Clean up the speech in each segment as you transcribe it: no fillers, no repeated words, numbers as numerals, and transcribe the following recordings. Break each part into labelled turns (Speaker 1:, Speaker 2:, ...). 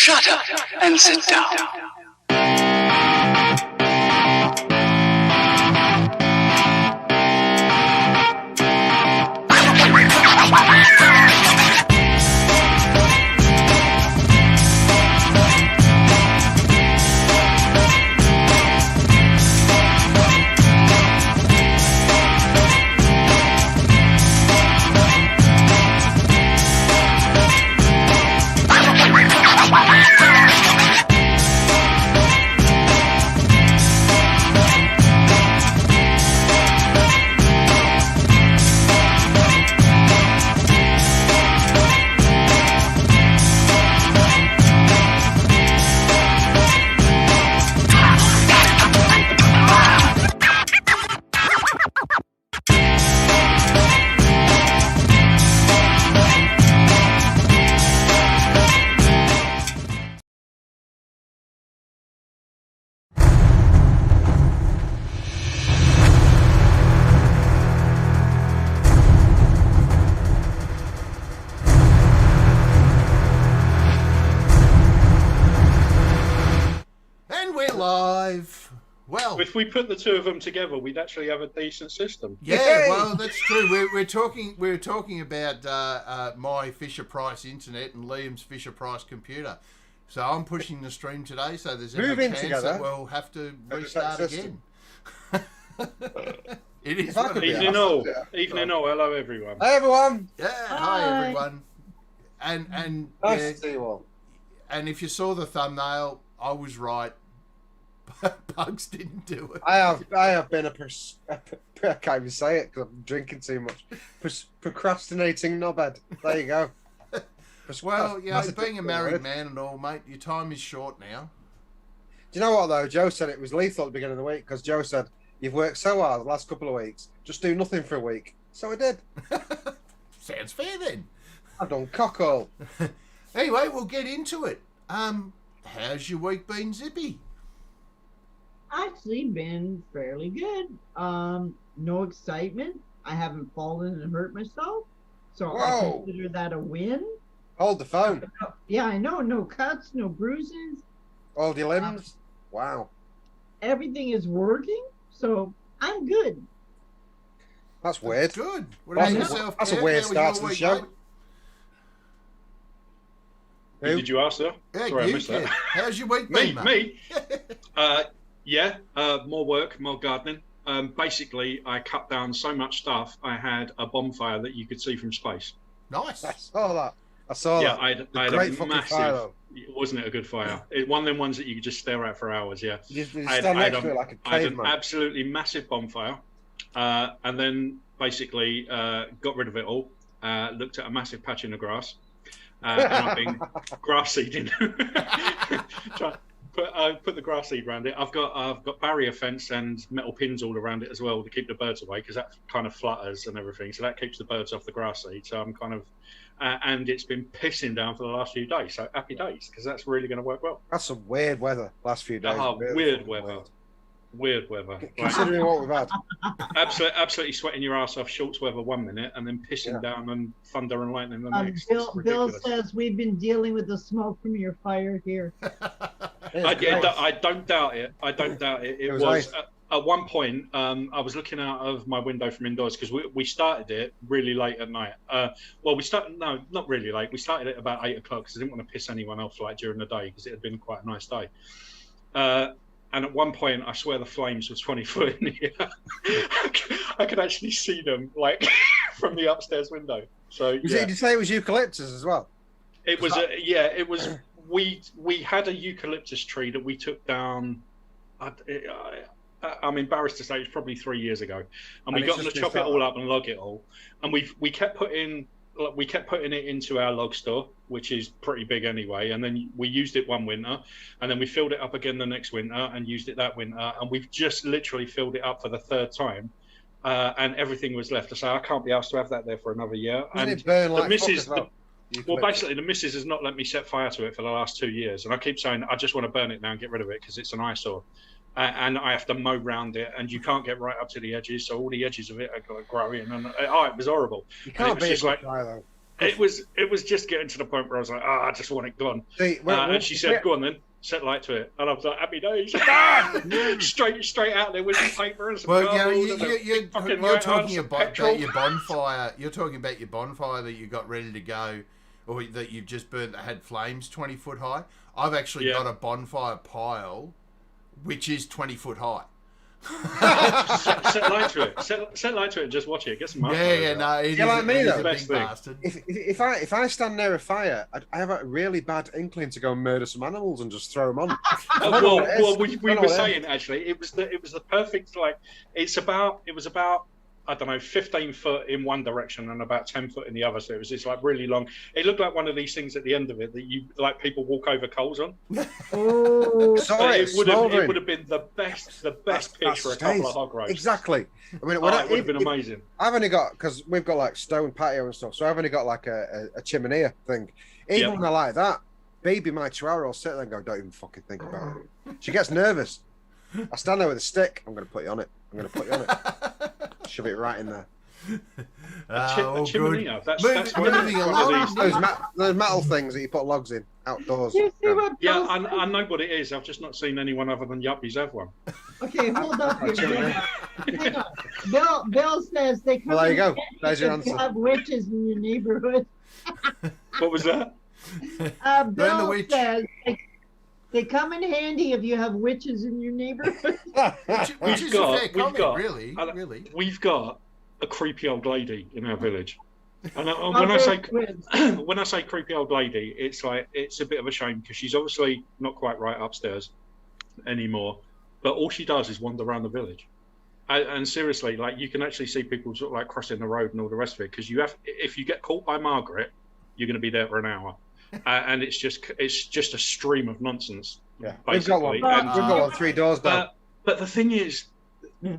Speaker 1: Shut up and sit down.
Speaker 2: Live. Well,
Speaker 3: if we put the two of them together, we'd actually have a decent system.
Speaker 2: Yeah, well, that's true. We're talking about my Fisher Price internet and Liam's Fisher Price computer. So I'm pushing the stream today. So there's every chance that we'll have to restart again. It is what it is.
Speaker 3: Evening all. Hello, everyone.
Speaker 4: Hi, everyone.
Speaker 2: Yeah, hi everyone. And
Speaker 4: nice to see you all.
Speaker 2: And if you saw the thumbnail, I was right. Bugs didn't do it.
Speaker 4: I have been I can't even say it because I'm drinking too much. Procrastinating knobhead. There you go.
Speaker 2: Well, you know, being a married man and all, mate, your time is short now.
Speaker 4: Do you know what, though? Joe said it was lethal at the beginning of the week because Joe said, you've worked so hard the last couple of weeks, just do nothing for a week. So I did.
Speaker 2: Sounds fair, then.
Speaker 4: I've done cock all.
Speaker 2: Anyway, we'll get into it. How's your week been, Zippy?
Speaker 5: Actually been fairly good. No excitement. I haven't fallen and hurt myself. So I consider that a win.
Speaker 4: Hold the phone.
Speaker 5: Yeah, I know. No cuts, no bruises.
Speaker 4: Hold your limbs. Wow.
Speaker 5: Everything is working, so I'm good.
Speaker 4: That's weird.
Speaker 2: That's good.
Speaker 4: That's a weird start to the show.
Speaker 3: Did you ask, sir?
Speaker 2: Yeah,
Speaker 3: sorry, I missed that.
Speaker 2: How's your week been, mate?
Speaker 3: Me? Yeah, more work, more gardening. Basically, I cut down so much stuff, I had a bonfire that you could see from space.
Speaker 2: Nice.
Speaker 4: I saw that. Yeah,
Speaker 3: I had a massive... Wasn't it a good fire? One of them ones that you could just stare at for hours, yeah.
Speaker 4: You stand next to it like a caveman.
Speaker 3: I had an absolutely massive bonfire. And then basically got rid of it all. Looked at a massive patch in the grass. And I've been grass seeding. Put the grass seed around it. I've got barrier fence and metal pins all around it as well to keep the birds away because that kind of flutters and everything. So that keeps the birds off the grass seed. So I'm kind of, and it's been pissing down for the last few days. So happy days because that's really going to work well.
Speaker 4: That's some weird weather last few days.
Speaker 3: Weird weather. Weird weather.
Speaker 4: Considering what we've had.
Speaker 3: Absolutely sweating your ass off shorts weather 1 minute and then pissing down and thunder and lightning the next.
Speaker 5: Bill says we've been dealing with the smoke from your fire here.
Speaker 3: I don't doubt it. It was
Speaker 4: nice.
Speaker 3: At one point, I was looking out of my window from indoors because we started it really late at night. Well, not really late. We started it about 8 o'clock because I didn't want to piss anyone off like during the day because it had been quite a nice day. And at one point, I swear the flames was 20 foot in the air. I could actually see them like from the upstairs window. So
Speaker 4: Did you say it was eucalyptus as well?
Speaker 3: It was. It was. We had a eucalyptus tree that we took down. I'm embarrassed to say it's probably 3 years ago, and we got them to chop it all up and log it all. And we kept putting it into our log store, which is pretty big anyway. And then we used it one winter, and then we filled it up again the next winter and used it that winter. And we've just literally filled it up for the 3rd time, and everything was left. So I can't be asked to have that there for another year.
Speaker 4: Doesn't
Speaker 3: and
Speaker 4: it burn like
Speaker 3: the missus,
Speaker 4: well,
Speaker 3: basically, the missus has not let me set fire to it for the last 2 years, and I keep saying I just want to burn it now and get rid of it because it's an eyesore. And I have to mow round it, and you can't get right up to the edges, so all the edges of it are growing, and it was horrible.
Speaker 4: You can't be a good guy, though.
Speaker 3: It was just getting to the point where I was like, I just want it gone.
Speaker 4: See,
Speaker 3: And she said, go on then, set light to it. And I was like, happy days. straight out there with some paper and some
Speaker 2: you're talking about your bonfire. You're talking about your bonfire that you got ready to go, or that you've just burnt that had flames 20 foot high. I've actually got a bonfire pile, which is 20 foot high.
Speaker 3: set light to it. Set light to it and just watch it. Get some marshmallows.
Speaker 2: Yeah, no, it
Speaker 4: You're like me though.
Speaker 2: Big bastard.
Speaker 4: If I stand near a fire, I have a really bad inkling to go and murder some animals and just throw them on.
Speaker 3: Well, we were saying actually, it was the perfect, like, it was about I don't know, 15 foot in one direction and about 10 foot in the other. So it was just like really long. It looked like one of these things at the end of it that you like people walk over coals on.
Speaker 4: Oh, sorry,
Speaker 3: it would have been the best pitch for a couple of hog roasts.
Speaker 4: Exactly. I mean,
Speaker 3: it would have been amazing.
Speaker 4: I've only got, because we've got like stone patio and stuff, so I've only got like a chimney thing. Even when I like that, baby my chihuahua will sit there and go, don't even fucking think about it. She gets nervous. I stand there with a stick. I'm going to put you on it. Shove it right in there.
Speaker 3: Chimney. That's
Speaker 2: moving along.
Speaker 4: Those metal things that you put logs in outdoors.
Speaker 3: Yeah, I know what it is. I've just not seen anyone other than yuppies have one.
Speaker 5: Okay, hold up here. Hang on. Bill says they come.
Speaker 4: Well, there you go. There's your answer.
Speaker 5: You have witches in your neighborhood.
Speaker 3: What was that?
Speaker 5: Bill says they come in handy if you have witches in your neighborhood.
Speaker 3: We've got a creepy old lady in our village, and when I say creepy old lady, it's like it's a bit of a shame because she's obviously not quite right upstairs anymore. But all she does is wander around the village, and seriously, like you can actually see people sort of like crossing the road and all the rest of it. Because if you get caught by Margaret, you're going to be there for an hour. And it's just a stream of nonsense.
Speaker 4: Yeah, we've got one 3 doors down.
Speaker 3: But the thing is,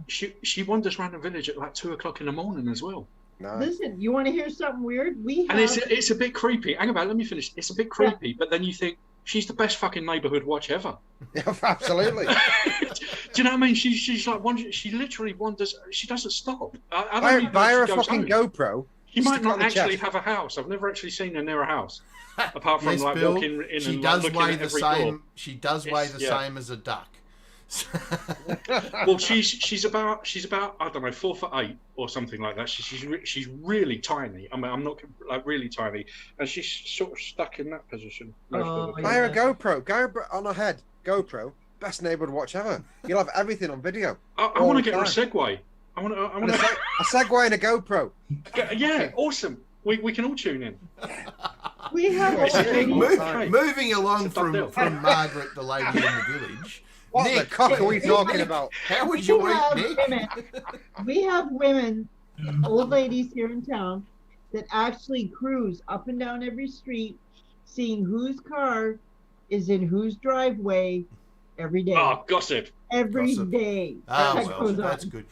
Speaker 3: she wanders around the village at like 2 o'clock in the morning as well.
Speaker 4: Nice.
Speaker 5: Listen, you want to hear something weird?
Speaker 3: It's a bit creepy. Hang about, let me finish. It's a bit creepy, but then you think she's the best fucking neighbourhood watch ever.
Speaker 4: Yeah, absolutely.
Speaker 3: Do you know what I mean? She's like she literally wanders. She doesn't stop.
Speaker 4: Buy her a fucking GoPro.
Speaker 3: She might not actually have a house. I've never actually seen her near a house. Apart from like
Speaker 2: Bill,
Speaker 3: walking in
Speaker 2: she
Speaker 3: and
Speaker 2: does
Speaker 3: like,
Speaker 2: weigh
Speaker 3: looking at
Speaker 2: the
Speaker 3: every
Speaker 2: same.
Speaker 3: door.
Speaker 2: She does weigh the same as a duck.
Speaker 3: Well, she's about I don't know 4'8" or something like that. She's really tiny. I mean, I'm not like really tiny, and she's sort of stuck in that position.
Speaker 4: Buy her a GoPro on her head. GoPro, best neighborhood watch ever. You'll have everything on video.
Speaker 3: I want to get her a Segway. I want
Speaker 4: a Segway and a GoPro.
Speaker 3: Yeah, awesome. We can all tune in.
Speaker 5: We have
Speaker 2: moving along from Margaret, the lady in the village.
Speaker 4: What
Speaker 2: Nick,
Speaker 4: the cock are we talking about?
Speaker 2: How would you week, Nick?
Speaker 5: We have women, old ladies here in town, that actually cruise up and down every street, seeing whose car is in whose driveway every day.
Speaker 3: Oh, gossip.
Speaker 5: Every day.
Speaker 2: Well, that's good.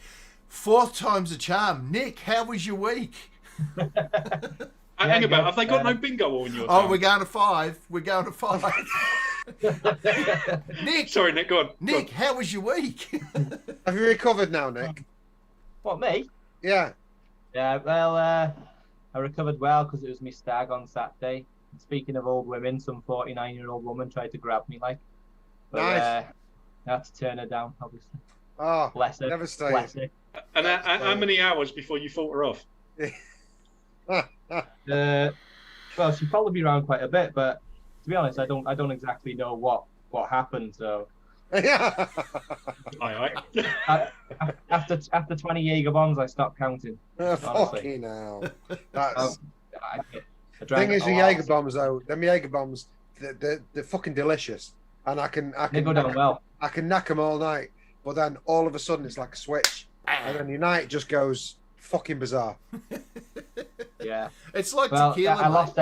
Speaker 2: 4th time's a charm. Nick, how was your week?
Speaker 3: Hang about. Have they got no bingo on your time?
Speaker 2: We're going to 5. Nick,
Speaker 3: sorry, Nick. Go on.
Speaker 2: Nick, how was your week?
Speaker 4: Have you recovered now, Nick?
Speaker 6: What, me?
Speaker 4: Yeah.
Speaker 6: Yeah. Well, I recovered well because it was my stag on Saturday. Speaking of old women, some 49-year-old woman tried to grab me, like. But,
Speaker 4: nice.
Speaker 6: I had to turn her down, obviously.
Speaker 4: Oh,
Speaker 6: bless her.
Speaker 4: Devastating.
Speaker 3: And how many hours before you fought her off?
Speaker 6: Well, she'd probably be around quite a bit, but to be honest, I don't exactly know what happened. So,
Speaker 3: aye.
Speaker 6: After 20 Jaeger bombs, I stopped counting.
Speaker 4: Fucking hell. That's
Speaker 6: the
Speaker 4: thing is, with Jaeger bombs though, them Jaeger bombs, they're fucking delicious, and I can
Speaker 6: they go down well.
Speaker 4: I can knack them all night, but then all of a sudden it's like a switch, and then your night just goes fucking bizarre.
Speaker 6: Yeah,
Speaker 2: it's like tequila.
Speaker 6: I lost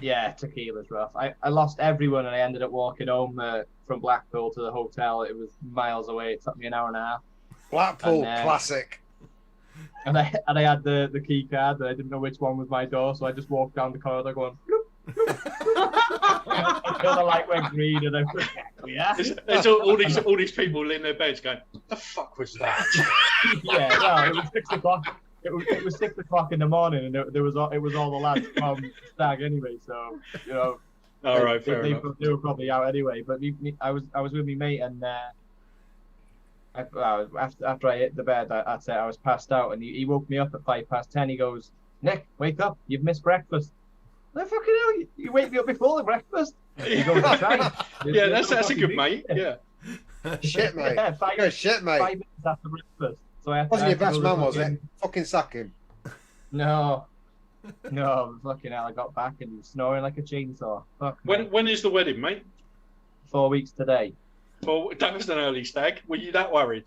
Speaker 6: Yeah, tequila's rough. I lost everyone, and I ended up walking home from Blackpool to the hotel. It was miles away. It took me an hour and a half.
Speaker 4: Blackpool, classic.
Speaker 6: And I had the key card, but I didn't know which one was my door, so I just walked down the corridor going. Until the light went green, and I was
Speaker 3: There's all these people in their beds going, "The fuck was that?"
Speaker 6: Yeah, well, it was 6 o'clock. it was 6 o'clock in the morning, and it was all the lads from Stag anyway. So
Speaker 3: all right, fair enough.
Speaker 6: They were probably out anyway. But I was with my mate, and after I hit the bed, I said I was passed out, and he woke me up at 10:05. He goes, "Nick, wake up! You've missed breakfast." I'm like, fucking hell! You wake me up before the breakfast. He goes,
Speaker 3: yeah, that's a good mate. Yeah.
Speaker 4: Shit, mate.
Speaker 6: Yeah,
Speaker 4: shit, mate.
Speaker 6: 5 minutes after breakfast. So I
Speaker 4: wasn't your best man, was it? Fucking sack him.
Speaker 6: No, fucking hell! I got back and he was snoring like a chainsaw. Fuck.
Speaker 3: When is the wedding, mate?
Speaker 6: 4 weeks today.
Speaker 3: Well, that was an early stag. Were you that worried?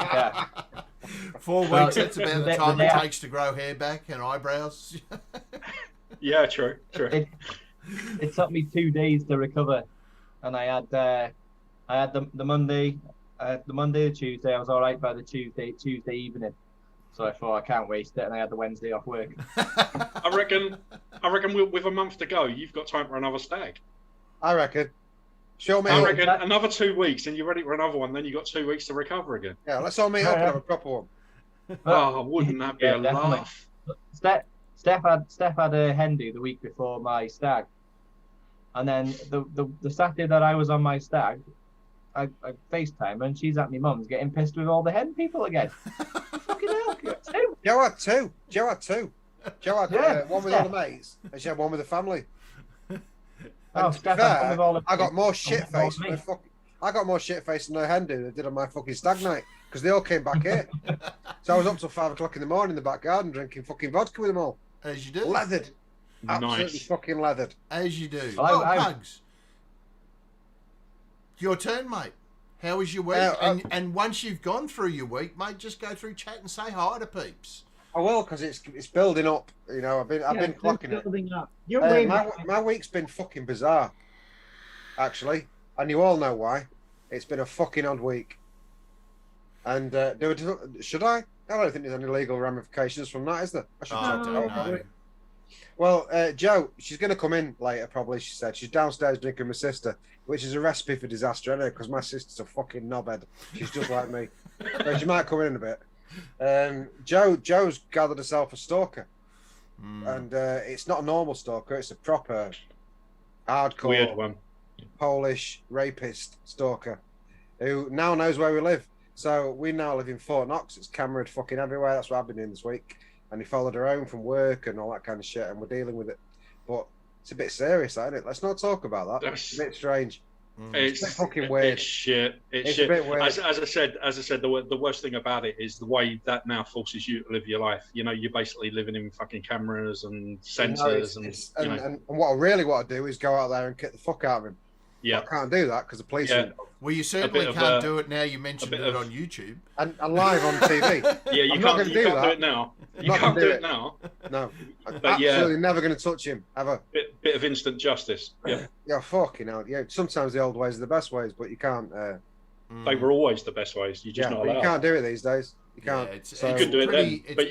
Speaker 6: Yeah.
Speaker 2: 4 weeks. That's about the time it takes to grow hair back and eyebrows.
Speaker 3: Yeah, true.
Speaker 6: It took me 2 days to recover, and I had the Monday, the Tuesday. I was all right by the Tuesday evening. So I thought I can't waste it, and I had the Wednesday off work.
Speaker 3: I reckon with a month to go, you've got time for another stag.
Speaker 4: I reckon. Show me.
Speaker 3: I reckon another 2 weeks, and you're ready for another one. Then you got 2 weeks to recover again.
Speaker 4: Yeah, let's all meet up and have a proper one.
Speaker 3: Oh, wouldn't that be a laugh?
Speaker 6: Steph had a hen do the week before my stag, and then the Saturday that I was on my stag, I FaceTime and she's at my mum's getting pissed with all the hen people again. Fucking hell, two.
Speaker 4: Joe had two. Joe had one with all the mates, and she had one with the family. And to be fair, I got more shit face. I got more shit face than no hen do than I did on my fucking stag night, because they all came back here. So I was up till 5 o'clock in the morning in the back garden drinking fucking vodka with them all.
Speaker 2: As you do.
Speaker 4: Leathered. Absolutely fucking leathered.
Speaker 2: As you do.
Speaker 6: Well,
Speaker 2: Pugs. Your turn, mate. How was your week? And once you've gone through your week, mate, just go through chat and say hi to peeps.
Speaker 4: I will, because it's building up. You know, I've been clocking it.
Speaker 5: Building up. You're way
Speaker 4: my week's been fucking bizarre, actually, and you all know why. It's been a fucking odd week. And should I? I don't think there's any legal ramifications from that, is there? I should talk to her, probably. Well, Joe, she's going to come in later, probably, she said. She's downstairs drinking my sister, which is a recipe for disaster, isn't it? Because my sister's a fucking knobhead. She's just like me. So she might come in a bit. Joe's gathered herself a stalker. And it's not a normal stalker. It's a proper, hardcore,
Speaker 3: weird one.
Speaker 4: Polish rapist stalker who now knows where we live. So we now live in Fort Knox. It's cameraed fucking everywhere. That's what I've been doing this week. And he followed her home from work and all that kind of shit, and we're dealing with it. But it's a bit serious, isn't it? Let's not talk about that. It's a bit strange. It's a bit fucking weird.
Speaker 3: It's shit. It's
Speaker 4: shit. A bit weird.
Speaker 3: As I said, the worst thing about it is the way that now forces you to live your life. You know, you're basically living in fucking cameras and sensors,
Speaker 4: and what I really want to do is go out there and kick the fuck out of him.
Speaker 3: Yeah,
Speaker 4: I can't do that because the police.
Speaker 3: Yeah.
Speaker 2: Well, you certainly can't do it now. You mentioned it on YouTube
Speaker 4: and live on TV.
Speaker 3: Yeah, you can't do it now. You can't do it now.
Speaker 4: No, I'm absolutely never going to touch him ever.
Speaker 3: Bit of instant justice. Yeah.
Speaker 4: Yeah, fucking hell. Yeah, sometimes the old ways are the best ways, but you can't.
Speaker 3: They were always the best ways. You just not allowed.
Speaker 4: You can't do it these days. You can't.
Speaker 3: Yeah, you could do it then, but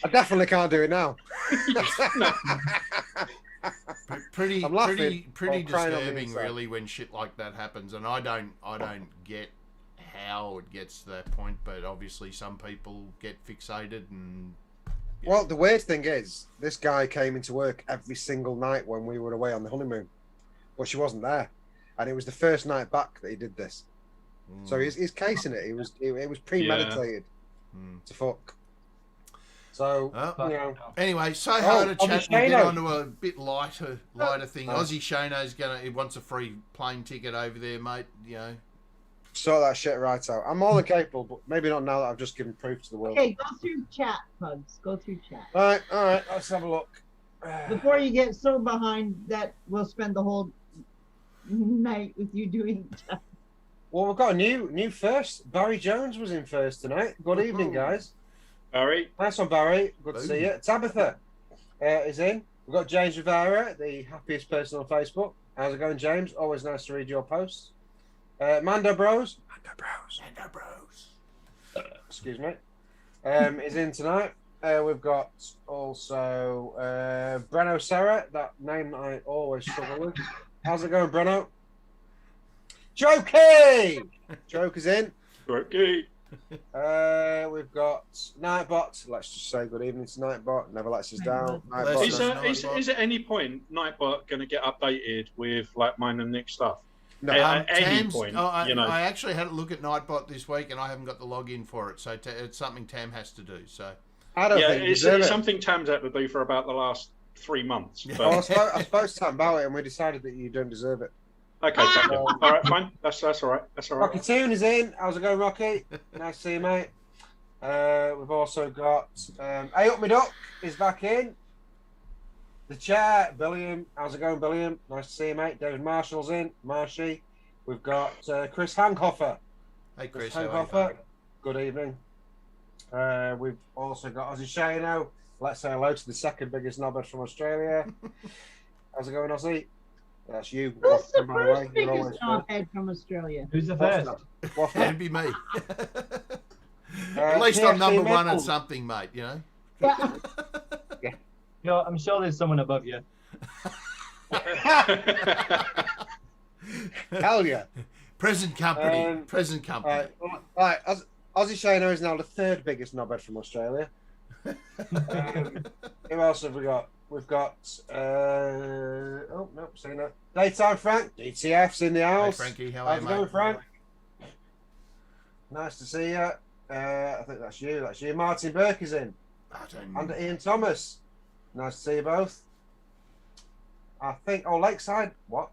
Speaker 4: I definitely can't do it now.
Speaker 2: Pretty disturbing, really, when shit like that happens, and I don't get how it gets to that point, but obviously some people get fixated and. Yeah.
Speaker 4: Well, the weird thing is, this guy came into work every single night when we were away on the honeymoon, but she wasn't there, and it was the first night back that he did this. So he's casing it. It was premeditated to fuck. So, you know.
Speaker 2: Anyway, say hi to chat and get on to a bit lighter thing. Aussie Shano's he wants a free plane ticket over there, mate. You know.
Speaker 4: Sort that shit right out. I'm more than capable, but maybe not now that I've just given proof to the world.
Speaker 5: Okay, go through chat, Pugs. Go through chat.
Speaker 4: All right. Let's have a look.
Speaker 5: Before you get so behind that, we'll spend the whole night with you doing chat.
Speaker 4: Well, we've got a new first. Barry Jones was in first tonight. Good evening, guys.
Speaker 3: Barry.
Speaker 4: Nice one, Barry. Good to see you. Tabitha is in. We've got James Rivera, the happiest person on Facebook. How's it going, James? Always nice to read your posts. Mando Bros. Excuse me. Is in tonight. We've got also Breno Serra, that name that I always struggle with. How's it going, Breno? Jokey! Joke is in.
Speaker 3: Jokey.
Speaker 4: We've got Nightbot. Let's just say good evening to Nightbot. Never lets us down.
Speaker 3: Is,
Speaker 2: Nightbot.
Speaker 3: is at any point Nightbot going to get updated with like mine and Nick's stuff?
Speaker 4: No,
Speaker 3: At any
Speaker 2: Tam's,
Speaker 3: point,
Speaker 2: I actually had a look at Nightbot this week, and I haven't got the login for it, so it's something Tam has to do. So
Speaker 4: I don't think
Speaker 3: it's something Tam's had to do for about the last 3 months.
Speaker 2: Yeah.
Speaker 3: But...
Speaker 4: I spoke to Tam about it, and we decided that you don't deserve it.
Speaker 3: Okay, thank you. All right, fine. That's all right. That's all right.
Speaker 4: Rocky Toon is in. How's it going, Rocky? Nice to see you, mate. We've also got Hey Up Me Duck is back in. The chair, Billiam. How's it going, Billiam? Nice to see you, mate. David Marshall's in. Marshy. We've got Chris Hankhoffer.
Speaker 2: hey, Chris,
Speaker 4: Hankhoffer. Good evening. We've also got Ozzy Shano. Let's say hello to the second biggest knobhead from Australia. How's it going, Ozzy? That's you.
Speaker 5: Who's the
Speaker 4: By way,
Speaker 5: first
Speaker 4: you're
Speaker 5: biggest
Speaker 4: always good.
Speaker 5: knobhead from Australia?
Speaker 6: Who's the
Speaker 4: What's
Speaker 6: first?
Speaker 4: that? What's
Speaker 2: It'd
Speaker 4: that?
Speaker 2: be me. At least I'm
Speaker 4: KFC
Speaker 2: number one at
Speaker 4: Metal.
Speaker 2: something, mate. You know.
Speaker 5: Yeah.
Speaker 6: I'm sure there's someone above you.
Speaker 4: Hell yeah.
Speaker 2: Present company.
Speaker 4: Um,
Speaker 2: Present company.
Speaker 4: Right. Ozzy Shano is now the third biggest knobhead from Australia. Who else have we got? We've got oh no, seen that. Daytime Frank, DTF's in the
Speaker 2: Hey,
Speaker 4: house.
Speaker 2: Frankie, how are
Speaker 4: How's
Speaker 2: you,
Speaker 4: it going,
Speaker 2: mate?
Speaker 4: Frank? Nice to see you. I think that's you. That's you. Martin Burke is in.
Speaker 2: I don't
Speaker 4: And Ian Thomas. Nice to see you both. I think. Oh, Lakeside. What?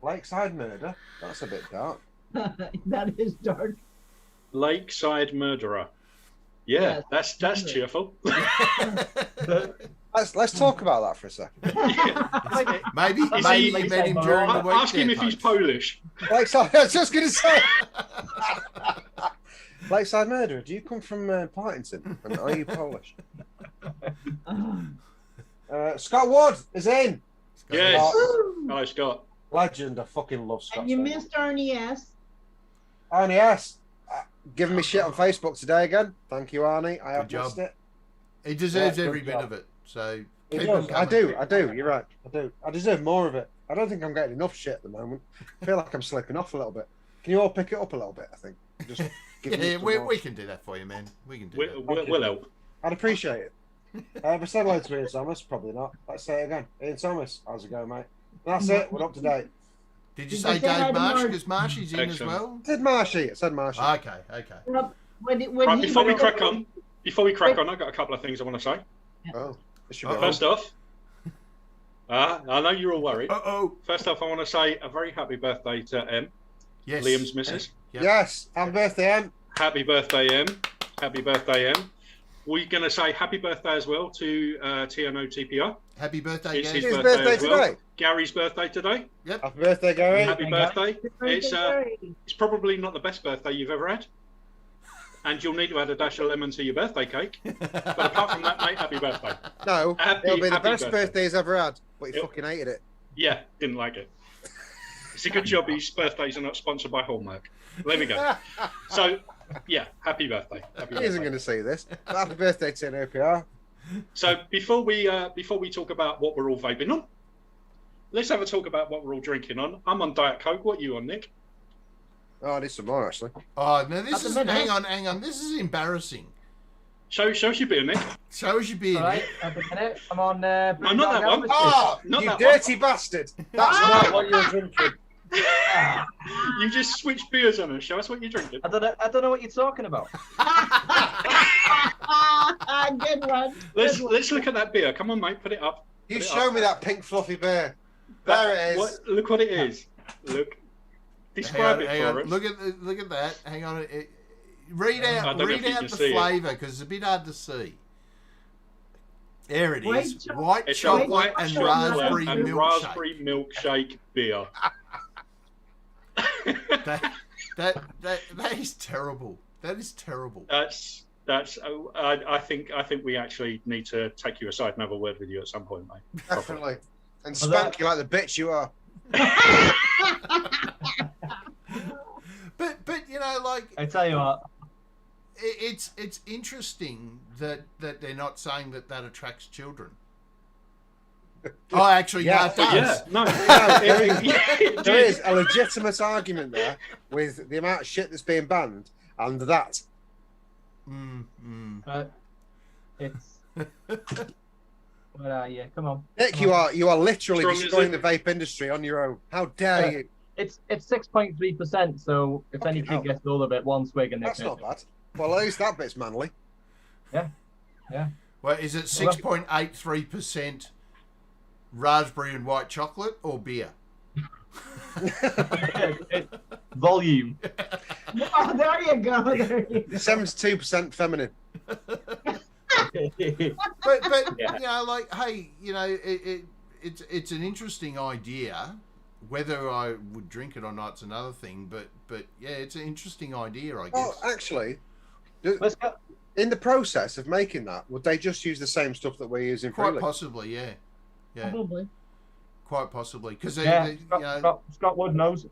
Speaker 4: Lakeside Murder. That's a bit dark.
Speaker 5: That is dark.
Speaker 3: Lakeside Murderer. Yeah,
Speaker 5: Yes.
Speaker 3: that's cheerful.
Speaker 4: Let's talk about that for a second.
Speaker 2: Maybe
Speaker 3: Is
Speaker 2: maybe
Speaker 3: he-
Speaker 2: you met him during the week.
Speaker 3: Ask him if he's Polish.
Speaker 4: Lakeside. I was just going to say. Lakeside Murderer. Do you come from Partington? And are you Polish? Scott Wood is in.
Speaker 3: Yes.
Speaker 5: Woo!
Speaker 3: Hello, Scott.
Speaker 4: Legend. I fucking love Scott.
Speaker 5: And you missed Arnie S.
Speaker 4: Arnie S. Giving me shit on Facebook today again. Thank you, Arnie. I have
Speaker 2: Good job.
Speaker 4: missed it.
Speaker 2: He deserves
Speaker 4: Yeah,
Speaker 2: every
Speaker 4: good
Speaker 2: bit
Speaker 4: job.
Speaker 2: of it. So
Speaker 4: He
Speaker 2: keep
Speaker 4: does.
Speaker 2: him
Speaker 4: I
Speaker 2: coming.
Speaker 4: do. You're right. I do. I deserve more of it. I don't think I'm getting enough shit at the moment. I feel like I'm slipping off a little bit. Can you all pick it up a little bit? I think. Just give me
Speaker 2: Yeah,
Speaker 4: some
Speaker 2: we,
Speaker 4: more.
Speaker 2: we can do that for you, man. We can do that.
Speaker 3: We'll help.
Speaker 4: I'd appreciate it. But say hello to Ian Thomas. Probably not. Let's say it again. Ian Thomas. How's it going, mate? That's it. We're up to date.
Speaker 2: Did you
Speaker 5: Did
Speaker 2: say
Speaker 5: you say hi
Speaker 2: Dave
Speaker 5: to
Speaker 2: Marsh?
Speaker 5: Marsh?
Speaker 2: Because Marshy's in as
Speaker 3: Excellent.
Speaker 2: well.
Speaker 4: I said Marshy. I said Marshy.
Speaker 2: Okay, okay.
Speaker 5: When
Speaker 3: Right,
Speaker 5: he-
Speaker 3: before we crack on, I've got a couple of things I want to say.
Speaker 4: Oh, this should be
Speaker 2: Uh-oh.
Speaker 3: First off, I know you're all worried.
Speaker 2: Uh-oh.
Speaker 3: First off, I want to say a very happy birthday to Em,
Speaker 2: Yes.
Speaker 3: Liam's missus.
Speaker 2: Yep.
Speaker 4: Yes. Happy birthday, Em.
Speaker 3: Happy birthday, Em. Happy birthday, Em. We're going to say happy birthday as well to TNO TPR.
Speaker 2: Happy birthday,
Speaker 3: It's
Speaker 2: Gaz.
Speaker 3: his
Speaker 4: His
Speaker 3: birthday
Speaker 4: birthday
Speaker 3: as well.
Speaker 4: today.
Speaker 3: Gary's birthday today.
Speaker 4: Happy birthday, Gary.
Speaker 3: Happy birthday. It's
Speaker 5: Birthday.
Speaker 3: it's probably not the best birthday you've ever had. And you'll need to add a dash of lemon to your birthday cake. But apart from that, mate, happy birthday.
Speaker 4: No,
Speaker 3: Happy-
Speaker 4: it'll be the
Speaker 3: happy
Speaker 4: best
Speaker 3: birthday.
Speaker 4: birthday he's ever had, but he
Speaker 3: Yep.
Speaker 4: fucking hated it.
Speaker 3: Yeah, didn't like it. It's a good job his birthdays are not sponsored by Hallmark. There we go. So, yeah, happy birthday. Happy
Speaker 4: He isn't
Speaker 3: birthday.
Speaker 4: going to see this. But happy birthday to an OPR.
Speaker 3: So before we talk about what we're all vaping on, let's have a talk about what we're all drinking on. I'm on Diet Coke. What are you on, Nick?
Speaker 4: Oh, I need some more, actually.
Speaker 2: Oh, no, this
Speaker 5: At the
Speaker 2: is...
Speaker 5: minute.
Speaker 2: Hang on. This is embarrassing.
Speaker 3: Show us your beer, Nick.
Speaker 2: Show us your beer,
Speaker 6: All right,
Speaker 2: Nick.
Speaker 6: at the minute, I'm on.
Speaker 3: No, not that one.
Speaker 4: Oh,
Speaker 3: Not
Speaker 4: you
Speaker 3: that
Speaker 4: dirty bastard. That's not what you're drinking.
Speaker 3: You just switched beers on us. Show us what you're drinking.
Speaker 6: I don't know what you're talking about.
Speaker 5: Good one.
Speaker 3: Let's look at that beer. Come on, mate. Put it up.
Speaker 4: You
Speaker 3: Put it
Speaker 4: show
Speaker 3: up.
Speaker 4: me that pink fluffy bear. There it is.
Speaker 3: Look what it is. Look. Describe it for us.
Speaker 2: Look at that. Hang on. Read
Speaker 3: I
Speaker 2: out
Speaker 3: don't know if you
Speaker 2: the
Speaker 3: can see it.
Speaker 2: flavour because it's a bit hard to see. There it
Speaker 5: White
Speaker 2: is.
Speaker 5: chocolate.
Speaker 2: White
Speaker 3: It's a
Speaker 2: chocolate
Speaker 3: white
Speaker 2: and
Speaker 3: chocolate
Speaker 2: raspberry
Speaker 3: and
Speaker 2: milkshake.
Speaker 3: raspberry milkshake beer.
Speaker 2: That is terrible. That is terrible.
Speaker 3: That's. I think we actually need to take you aside and have a word with you at some point, mate.
Speaker 4: Definitely. And
Speaker 6: Well,
Speaker 4: spank you like the bitch you are.
Speaker 2: But you know, like
Speaker 6: I tell you what.
Speaker 2: it's interesting that they're not saying that attracts children. Oh, actually,
Speaker 4: Yeah.
Speaker 2: no, it does.
Speaker 3: Yeah, no,
Speaker 4: There is a legitimate argument there with the amount of shit that's being banned and that.
Speaker 6: But it's. Where are you? Come on.
Speaker 4: Nick, you are literally destroying the vape industry on your own. How dare you?
Speaker 6: It's 6.3%. So if any kid gets all of it, one swig and
Speaker 4: that's not bad. Well, at least that bit's manly.
Speaker 6: Yeah.
Speaker 2: Well, is it 6.83% raspberry and white chocolate or beer?
Speaker 6: Volume.
Speaker 5: Oh, there you go.
Speaker 4: 72% feminine.
Speaker 2: but you know, like, hey, you know, it's an interesting idea. Whether I would drink it or not, it's another thing. But yeah, it's an interesting idea, I guess.
Speaker 4: Well, actually, in the process of making that, would they just use the same stuff that we're using?
Speaker 2: Quite possibly, yeah.
Speaker 5: Probably.
Speaker 2: Quite possibly, because
Speaker 6: Scott Wood knows.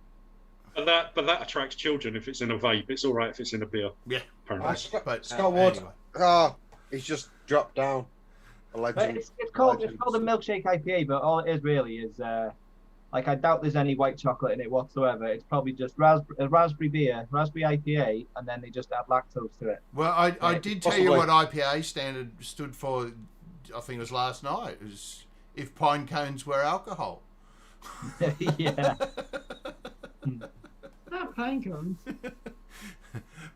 Speaker 3: But that attracts children if it's in a vape. It's all right if it's in a beer.
Speaker 2: Yeah,
Speaker 3: apparently.
Speaker 2: but
Speaker 4: Scott Wood.
Speaker 2: Anyway.
Speaker 4: Oh, he's just dropped down. A legend.
Speaker 6: It's called a milkshake IPA, but all it is really is like, I doubt there's any white chocolate in it whatsoever. It's probably just raspberry beer, raspberry IPA, and then they just add lactose to it.
Speaker 2: Well, I did tell you what IPA stood for. I think it was last night. It was if pine cones were alcohol.
Speaker 6: Yeah.
Speaker 5: Not pine cones.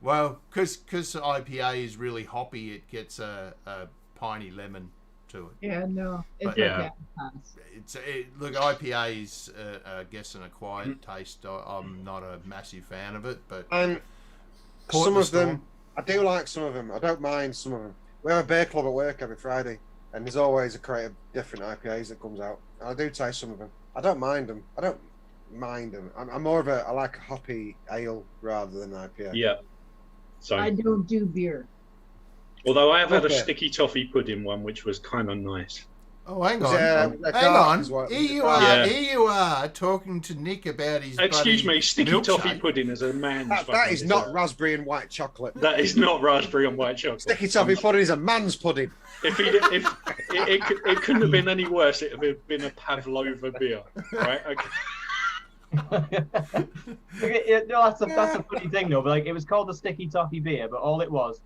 Speaker 2: Well, because IPA is really hoppy, it gets a piney lemon to it.
Speaker 5: Yeah, no. It's
Speaker 2: Look, IPA is, I guess, an acquired taste. I'm not a massive fan of it, but
Speaker 4: and some of them, I do like some of them. I don't mind some of them. We have a beer club at work every Friday, and there's always a crate of different IPAs that comes out. And I do taste some of them. I don't mind them. I'm more of I like a hoppy ale rather than IPA.
Speaker 3: Yeah. So
Speaker 5: I don't do beer.
Speaker 3: Although I have had a sticky toffee pudding one, which was kind of nice.
Speaker 2: Oh, hang on. Here you are talking to Nick about his.
Speaker 3: Excuse me, sticky
Speaker 2: milkshake.
Speaker 3: Toffee pudding is a man's.
Speaker 4: That is not raspberry and white chocolate.
Speaker 3: That is not raspberry and white chocolate.
Speaker 4: Sticky toffee pudding is a man's pudding.
Speaker 3: If it couldn't have been any worse, it would have been a Pavlova beer, right? Okay.
Speaker 6: That's a funny thing though. But like, it was called a sticky toffee beer, but all it was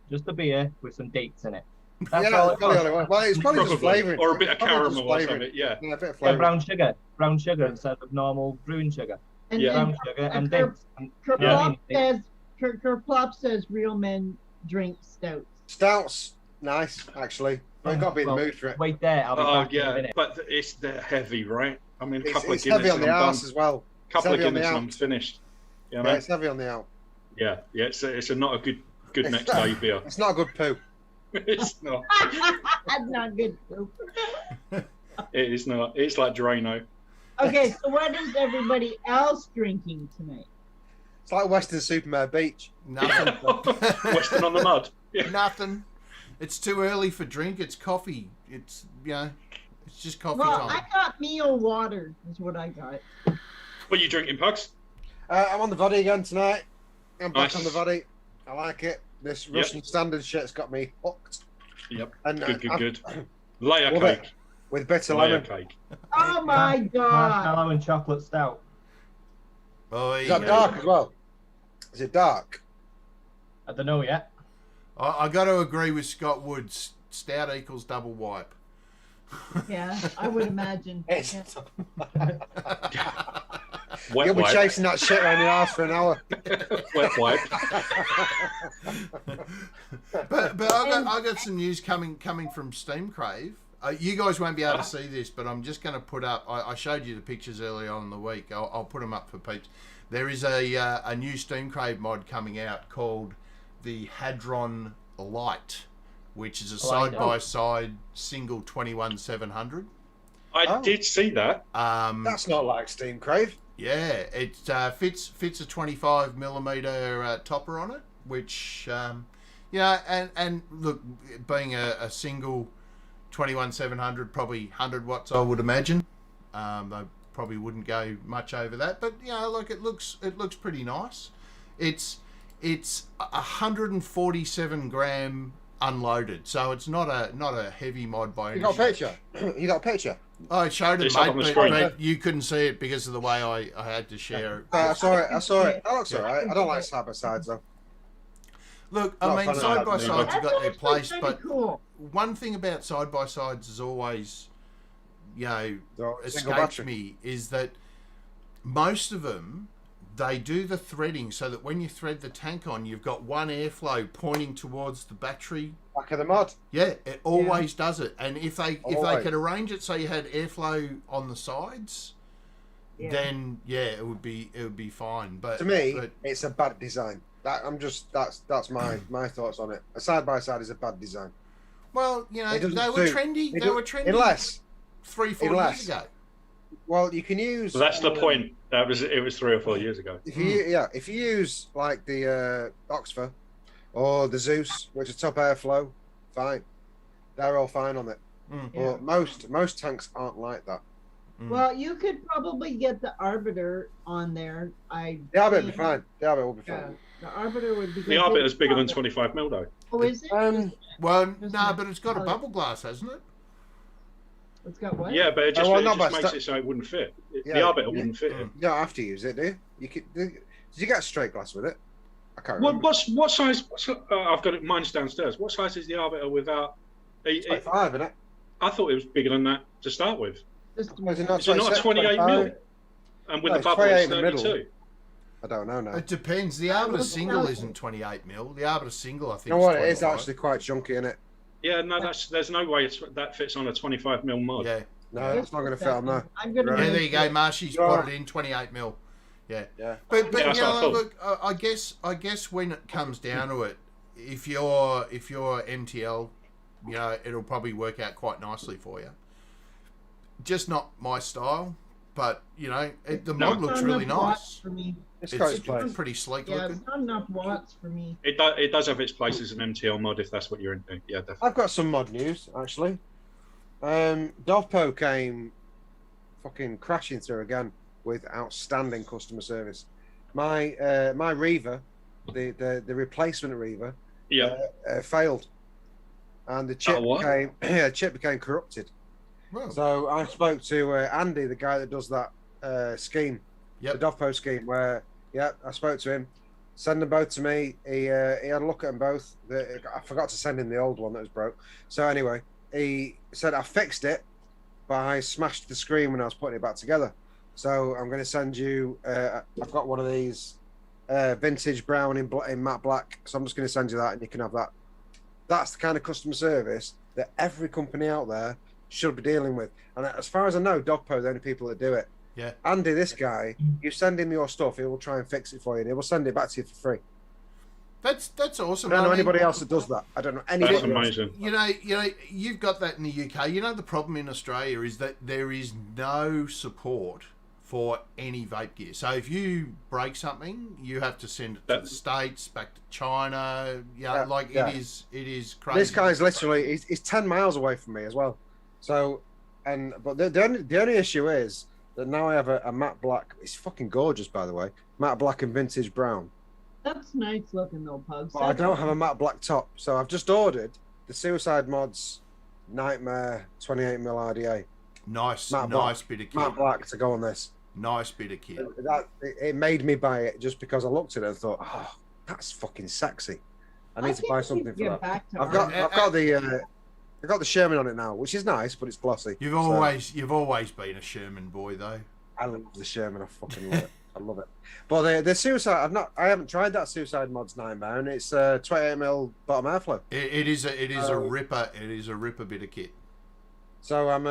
Speaker 6: just a beer with some dates in it. That's all it was.
Speaker 4: Well, it's probably just flavouring.
Speaker 3: Or a bit of caramel or something. Yeah,
Speaker 4: a bit of flavour.
Speaker 6: Brown sugar instead of normal brewing sugar.
Speaker 5: And
Speaker 6: brown sugar and dates.
Speaker 5: Kerplop says real men drink stouts.
Speaker 4: Stouts, nice actually. I've got to be in the mood for it.
Speaker 6: Wait there, I'll be back in a minute.
Speaker 3: But they're heavy, right? I mean, a couple
Speaker 4: it's
Speaker 3: of Guinness
Speaker 4: heavy on the arse as well.
Speaker 3: Couple of Guinness and I'm finished. You know?
Speaker 4: Yeah, it's heavy on the out.
Speaker 3: Yeah. It's not a good next day beer.
Speaker 4: It's not a good poo.
Speaker 3: It's not.
Speaker 5: That's not good poop.
Speaker 3: It is not. It's like Drano.
Speaker 5: Okay, so what is everybody else drinking tonight?
Speaker 4: It's like Western Supermare Beach.
Speaker 2: Nothing.
Speaker 3: Western on the mud. Yeah.
Speaker 2: Nothing. It's too early for drink. It's coffee. It's it's just coffee
Speaker 5: Well,
Speaker 2: time.
Speaker 5: I got meal water is what I got.
Speaker 3: What are you drinking, Pugs?
Speaker 4: I'm on the body again tonight. I'm back
Speaker 3: Nice.
Speaker 4: on the body. I like it. This Russian standard shit's got me hooked.
Speaker 3: Yep.
Speaker 4: And
Speaker 3: Good. Layer
Speaker 4: love
Speaker 3: cake.
Speaker 4: it. With bitter
Speaker 3: Layer
Speaker 4: lemon.
Speaker 3: cake.
Speaker 5: Oh my god!
Speaker 6: Marshmallow and chocolate stout.
Speaker 2: Oh,
Speaker 4: Is that dark as well? Is it dark?
Speaker 6: I don't know yet.
Speaker 2: I got to agree with Scott Woods. Stout equals double wipe.
Speaker 5: Yeah, I would imagine.
Speaker 4: It's-
Speaker 3: Wet
Speaker 4: You'll be
Speaker 3: wipe.
Speaker 4: chasing that shit around your ass for an hour.
Speaker 3: Wet wipe.
Speaker 2: But I got some news coming from Steam Crave. You guys won't be able to see this, but I'm just going to put up. I showed you the pictures earlier on in the week. I'll put them up for peeps. There is a new Steam Crave mod coming out called the Hadron Light, which is a side-by-side single 21-700.
Speaker 3: I did see that.
Speaker 4: That's not like Steam Crave.
Speaker 2: Yeah, it fits a 25mm topper on it, which and look, being a single 21-700, probably 100 watts, I would imagine. They probably wouldn't go much over that, but look, it looks pretty nice. It's 147 gram unloaded, so it's not a heavy mod by any
Speaker 4: You got a
Speaker 2: stretch.
Speaker 4: picture? You got a picture?
Speaker 2: I showed it,
Speaker 3: It's up on the
Speaker 2: mate,
Speaker 3: screen.
Speaker 2: but you couldn't see it because of the way I had to share it.
Speaker 4: I saw it. That looks alright. I don't like side by sides though.
Speaker 2: Look,
Speaker 4: Not
Speaker 2: I mean,
Speaker 4: fun at
Speaker 2: side by
Speaker 4: all.
Speaker 2: sides have got their
Speaker 5: That's
Speaker 2: place,
Speaker 5: actually
Speaker 2: but
Speaker 5: kinda cool.
Speaker 2: one thing about side by sides is always,
Speaker 4: Single
Speaker 2: escapes
Speaker 4: battery.
Speaker 2: me is that most of them, they do the threading so that when you thread the tank on, you've got one airflow pointing towards the battery.
Speaker 4: Back of the mod.
Speaker 2: Yeah, it always does it. And if they
Speaker 4: Always.
Speaker 2: could arrange it so you had airflow on the sides,
Speaker 5: Yeah.
Speaker 2: then it would be fine. But
Speaker 4: To me, it's a bad design. That's my thoughts on it. A side by side is a bad design.
Speaker 2: well, you know,
Speaker 4: It doesn't
Speaker 2: they were
Speaker 4: suit-
Speaker 2: trendy.
Speaker 4: it
Speaker 2: They
Speaker 4: do-
Speaker 2: were trendy
Speaker 4: Unless,
Speaker 2: 3-4 years ago.
Speaker 4: well, you can use.
Speaker 3: So that's the point. It was 3 or 4 years ago.
Speaker 4: If you use like the Oxford or the Zeus, which is top airflow, fine. They're all fine on it.
Speaker 2: Mm.
Speaker 5: Yeah.
Speaker 4: But most tanks aren't like that.
Speaker 5: Well, you could probably get the Arbiter on there.
Speaker 4: The Arbiter will be
Speaker 5: think-
Speaker 4: fine. The Arbiter will be
Speaker 5: Yeah,
Speaker 4: fine.
Speaker 5: the Arbiter would be.
Speaker 3: The Arbiter's bigger than 25 mil though.
Speaker 5: Oh, is it?
Speaker 2: Well,
Speaker 5: Just
Speaker 2: no,
Speaker 5: like-
Speaker 2: but it's got a bubble glass, hasn't it?
Speaker 5: It's got what?
Speaker 3: Yeah, but it just,
Speaker 4: well,
Speaker 3: it
Speaker 4: not
Speaker 3: just
Speaker 4: by
Speaker 3: makes
Speaker 4: sta-
Speaker 3: it so it wouldn't fit.
Speaker 4: Yeah,
Speaker 3: The Arbiter
Speaker 4: yeah.
Speaker 3: wouldn't fit it.
Speaker 4: You don't have to use it, do you? Did you get a straight glass with it? I can't
Speaker 3: What,
Speaker 4: remember.
Speaker 3: what size? I've got it. Mine's downstairs. What size is the Arbiter without?
Speaker 4: It's 25, isn't it?
Speaker 3: I thought it was bigger than that to start with.
Speaker 5: Just
Speaker 4: Is it not
Speaker 3: Is it not
Speaker 4: 26,
Speaker 3: 28 mil?
Speaker 4: 25?
Speaker 3: And with
Speaker 4: No,
Speaker 3: the
Speaker 4: it's
Speaker 3: bubble,
Speaker 4: 28
Speaker 3: it's
Speaker 4: in the middle.
Speaker 3: 32.
Speaker 4: I don't know now.
Speaker 2: It depends. The
Speaker 5: I
Speaker 2: Arbiter
Speaker 5: was
Speaker 2: single
Speaker 5: about-
Speaker 2: isn't 28 mil. The Arbiter single, I think.
Speaker 4: You know what? It is
Speaker 2: 25.
Speaker 4: actually quite chunky, isn't it?
Speaker 3: Yeah, no, there's no way that fits on a 25 mil mod.
Speaker 2: Yeah.
Speaker 4: No, it's not going to fit on there.
Speaker 5: I'm gonna.
Speaker 4: Right.
Speaker 2: Yeah, there you go. Marshy's
Speaker 4: Yeah.
Speaker 2: put it in 28 mil. Yeah.
Speaker 4: Yeah.
Speaker 2: But
Speaker 3: Yeah, that's
Speaker 2: you
Speaker 3: what I
Speaker 2: know,
Speaker 3: thought.
Speaker 2: look, I guess when it comes down to it, if you're MTL, you know, it'll probably work out quite nicely for you. Just not my style, but you know, the mod
Speaker 5: It's
Speaker 2: looks
Speaker 5: not
Speaker 2: really
Speaker 5: enough watts
Speaker 2: nice.
Speaker 5: for me.
Speaker 4: It's got its
Speaker 2: It's
Speaker 4: place.
Speaker 2: pretty sleek
Speaker 5: Yeah,
Speaker 2: looking.
Speaker 5: it's not enough watts for me.
Speaker 3: It does have its place as an MTL mod if that's what you're into. Yeah, definitely.
Speaker 4: I've got some mod news, actually. Dovpo came fucking crashing through again with outstanding customer service. My Reaver, the replacement Reaver,
Speaker 3: Yeah.
Speaker 4: failed, and the chip
Speaker 3: what?
Speaker 4: became corrupted.
Speaker 2: Well,
Speaker 4: So I spoke to Andy, the guy that does that scheme,
Speaker 2: Yep.
Speaker 4: the Dovpo scheme, where I spoke to him. Send them both to me. He had a look at them both. I forgot to send him the old one that was broke. So anyway, he said I fixed it, but I smashed the screen when I was putting it back together. So I'm going to send you. I've got one of these vintage brown in matte black. So I'm just going to send you that, and you can have that. That's the kind of customer service that every company out there should be dealing with. And as far as I know, Dogpo are the only people that do it.
Speaker 2: yeah.
Speaker 4: Andy, this guy, you send him your stuff, he will try and fix it for you, and he will send it back to you for free.
Speaker 2: That's awesome.
Speaker 4: I don't know
Speaker 2: I mean,
Speaker 4: anybody else that does that. I don't know anybody
Speaker 3: That's
Speaker 4: else.
Speaker 3: amazing.
Speaker 2: You know, you've got that in the UK. You know, the problem in Australia is that there is no support for any vape gear. So if you break something, you have to send it to the States, back to China.
Speaker 4: Yeah,
Speaker 2: It is crazy.
Speaker 4: This guy's literally he's 10 miles away from me as well. So, but the only issue is that now I have a matte black. It's fucking gorgeous, by the way. Matte black and vintage brown.
Speaker 5: That's nice looking though, Pugs.
Speaker 4: But I don't have a matte black top, so I've just ordered the Suicide Mods Nightmare 28mm RDA
Speaker 2: nice
Speaker 4: Matte black.
Speaker 2: bit of kit.
Speaker 4: matte black to go on this.
Speaker 2: Nice bit of kit.
Speaker 4: It made me buy it just because I looked at it and thought, oh, that's fucking sexy. I need to buy something for that. I've got the Sherman on it now, which is nice, but it's glossy.
Speaker 2: You've
Speaker 4: So,
Speaker 2: always been a Sherman boy, though.
Speaker 4: I love the Sherman. I fucking love it. I love it. But the Suicide, I haven't tried that Suicide Mods 9mm. It's 28mm bottom airflow.
Speaker 2: It is a ripper. It is a ripper bit of kit.
Speaker 4: So I'm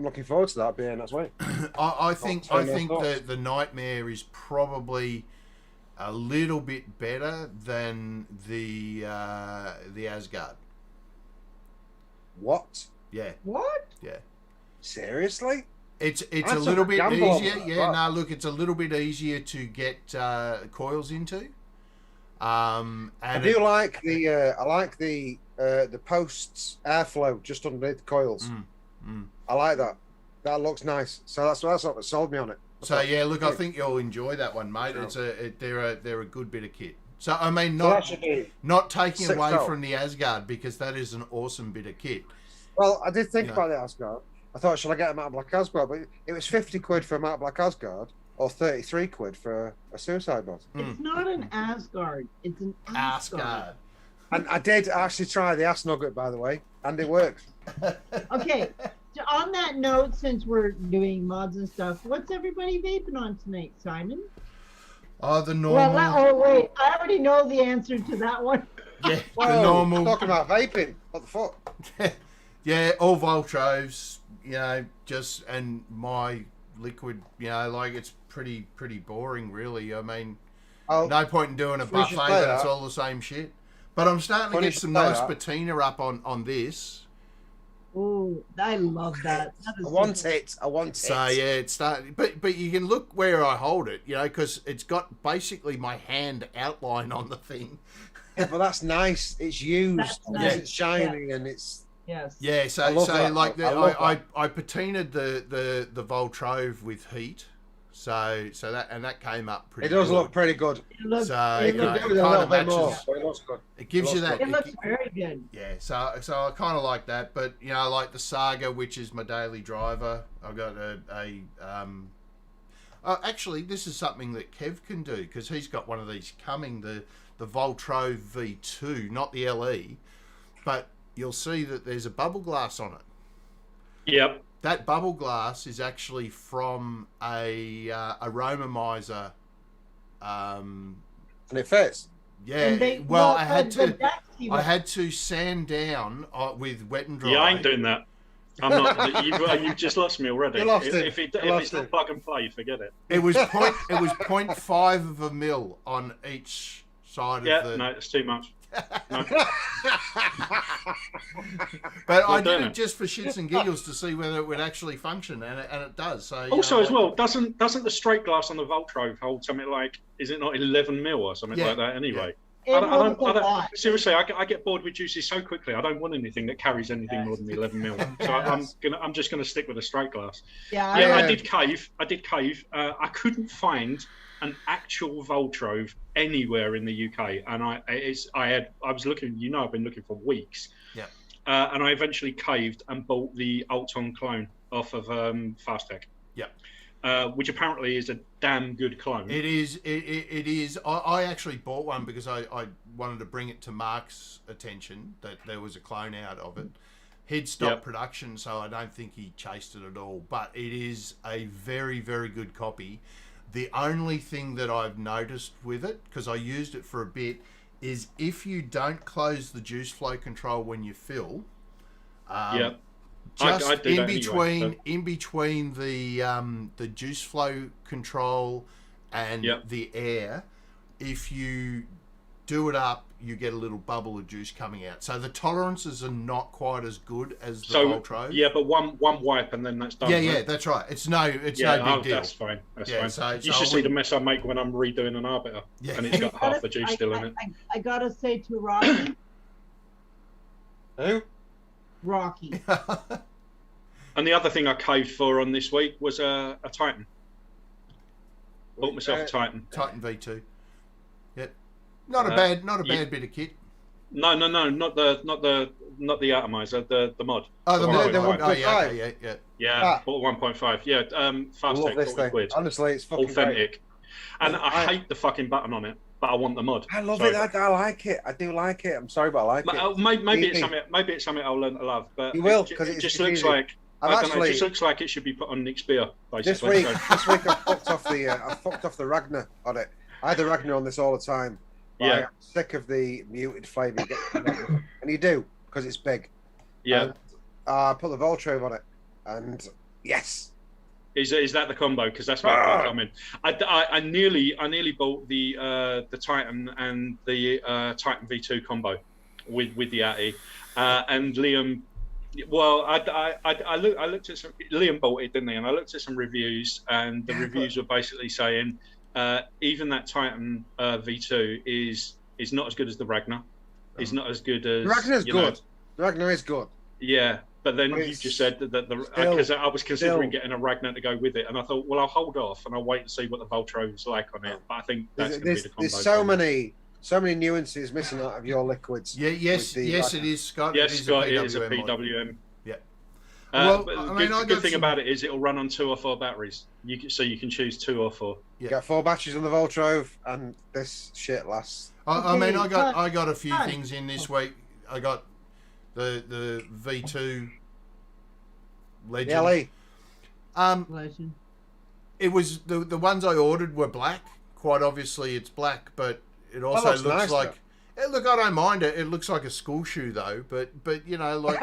Speaker 4: looking forward to that being next week.
Speaker 2: I think
Speaker 4: Not turning us off.
Speaker 2: the Nightmare is probably a little bit better than the Asgard.
Speaker 4: What?
Speaker 2: Yeah,
Speaker 5: What?
Speaker 2: yeah.
Speaker 4: Seriously?
Speaker 2: It's
Speaker 4: That's
Speaker 2: a little
Speaker 4: a
Speaker 2: bit
Speaker 4: gamble on
Speaker 2: easier.
Speaker 4: that.
Speaker 2: Yeah, no, look, it's a little bit easier to get coils into. And
Speaker 4: I do like the posts airflow just underneath the coils. I like that. That looks nice. So that's what sold me on it.
Speaker 2: So yeah, look, I think you'll enjoy that one, mate. They're a good bit of kit. So I mean,
Speaker 4: So that should be
Speaker 2: not taking
Speaker 4: $6.
Speaker 2: away from the Asgard, because that is an awesome bit of kit.
Speaker 4: Well, I did think
Speaker 2: Yeah.
Speaker 4: about the Asgard. I thought, should I get a matte black Asgard? But it was 50 quid for a matte black Asgard, or 33 quid for a Suicide Mod.
Speaker 5: It's not an Asgard. It's an Asgard.
Speaker 2: Asgard.
Speaker 4: And I did actually try the ass nugget, by the way, and it works.
Speaker 5: Okay. So on that note, since we're doing mods and stuff, what's everybody vaping on tonight, Simon?
Speaker 2: Oh, the normal.
Speaker 5: Well, wait, I already know the answer to that one.
Speaker 2: Yeah,
Speaker 4: Whoa,
Speaker 2: the normal.
Speaker 4: Talking about vaping. What the fuck?
Speaker 2: Yeah, all Voltrovs, you know, just, and my liquid, you know, like, it's pretty boring, really. I mean, no point in doing a buffet, but it's all the same shit. But I'm starting to get some nice patina up on this.
Speaker 5: Oh, I love that.
Speaker 4: I want it.
Speaker 2: So yeah, it's starting. But you can look where I hold it, you know, because it's got basically my hand outline on the thing.
Speaker 4: Yeah, but that's nice. It's used.
Speaker 5: Nice.
Speaker 4: It's shiny and it's.
Speaker 5: Yes.
Speaker 2: Yeah. So like I patinaed the Voltrove with heat. So that came up pretty.
Speaker 4: It does
Speaker 2: good.
Speaker 4: look pretty good.
Speaker 5: It looks,
Speaker 2: it
Speaker 4: looks good.
Speaker 2: It gives you that.
Speaker 5: It looks very good.
Speaker 2: Yeah, so I kind of like that, but you know, like the Saga, which is my daily driver. I've got actually, this is something that Kev can do because he's got one of these coming, the Voltrove V2, not the LE, but you'll see that there's a bubble glass on it.
Speaker 3: Yep.
Speaker 2: That bubble glass is actually from a Aromamizer.
Speaker 4: And it fits.
Speaker 2: Yeah. I had to sand down with wet and dry.
Speaker 3: Yeah, I ain't doing that. I'm not. You've just lost me already.
Speaker 4: You lost it.
Speaker 3: If it's not plug and play, forget it.
Speaker 2: It was 0.5 of a mil on each side of the.
Speaker 3: Yeah, no, it's too much. No.
Speaker 2: But I did it just for shits and giggles to see whether it would actually function, and it does. So
Speaker 3: also, as well, doesn't the straight glass on the Voltrove hold something like, is it not 11 mil or something like that? Anyway, I don't seriously. I get bored with juices so quickly. I don't want anything that carries anything more than 11 mil. So I'm just gonna stick with a straight glass.
Speaker 5: Yeah,
Speaker 3: I did cave. I couldn't find an actual Voltrove anywhere in the UK, and I was looking. You know, I've been looking for weeks.
Speaker 2: Yeah.
Speaker 3: And I eventually caved and bought the Alton clone off of Fastech.
Speaker 2: Yeah.
Speaker 3: Which apparently is a damn good clone.
Speaker 2: It is. It is. I actually bought one because I wanted to bring it to Mark's attention that there was a clone out of it. He'd stopped production, so I don't think he chased it at all. But it is a very, very good copy. The only thing that I've noticed with it, because I used it for a bit, is if you don't close the juice flow control when you fill, just
Speaker 3: I do
Speaker 2: in
Speaker 3: that
Speaker 2: between
Speaker 3: anyway,
Speaker 2: in between the juice flow control and the air, if you do it up, you get a little bubble of juice coming out. So the tolerances are not quite as good as the Voltrove.
Speaker 3: Yeah, but one wipe and then that's done.
Speaker 2: Yeah, that's right. It's no big deal.
Speaker 3: That's fine. That's fine.
Speaker 2: So
Speaker 3: you should see the mess I make when I'm redoing an arbiter, and it's got half the juice still in it.
Speaker 5: I gotta say to Rocky.
Speaker 4: Who?
Speaker 5: Rocky.
Speaker 3: And the other thing I caved for on this week was a Titan. Bought myself a Titan.
Speaker 2: Titan V2. Yep. Not a bad bit of kit.
Speaker 3: No, not the atomizer, the mod.
Speaker 2: Oh, the mod.
Speaker 4: Oh,
Speaker 3: yeah. Bought 1.5. Yeah, Fastech, £40.
Speaker 4: Honestly, it's fucking
Speaker 3: authentic.
Speaker 4: Great.
Speaker 3: And I hate the fucking button on it, but I want the mod.
Speaker 4: I love it. I like it. I do like it. I'm sorry, but I like it.
Speaker 3: Maybe it's something I'll learn to love. But
Speaker 4: you will, because
Speaker 3: it just looks like. It just looks like it should be put on Nick's beer. Basically.
Speaker 4: This week I fucked off the Ragnar on it. I had the Ragnar on this all the time.
Speaker 3: Yeah.
Speaker 4: I'm sick of the muted flavour. And you do, because it's big.
Speaker 3: Yeah.
Speaker 4: And, I put the Voltrove on it, and yes.
Speaker 3: Is that the combo? Because that's what I come in. I nearly bought the Titan and the Titan V2 combo with the ATI, and Liam. Well, I looked at some. Liam bought it, didn't he? And I looked at some reviews, and the reviews were basically saying even that Titan V2 is not as good as the Ragnar. Is not as good as
Speaker 4: the Ragnar's good. The Ragnar is good.
Speaker 3: Yeah, but then you just said that because I was considering getting a Ragnar to go with it, and I thought, well, I'll hold off and I'll wait and see what the Voltrove is like on it. But I think that's going to be the combo.
Speaker 4: There's so many nuances missing out of your liquids.
Speaker 2: Yeah, yes, it is, Scott.
Speaker 3: Yes,
Speaker 2: it is
Speaker 3: Scott,
Speaker 2: a
Speaker 3: it is a
Speaker 2: PWM.
Speaker 3: PWM.
Speaker 2: Yeah.
Speaker 3: But the good thing about it is it'll run on 2 or 4 batteries. So you can choose 2 or 4.
Speaker 4: You get 4 batteries on the Voltrove, and this shit lasts.
Speaker 2: I mean, I got a few things in this week. I got the V2 Legend.
Speaker 5: Legend.
Speaker 2: It was the ones I ordered were black. Quite obviously, it's black, but it also looks
Speaker 4: nice,
Speaker 2: like. Look, I don't mind it. It looks like a school shoe, though. But you know, like,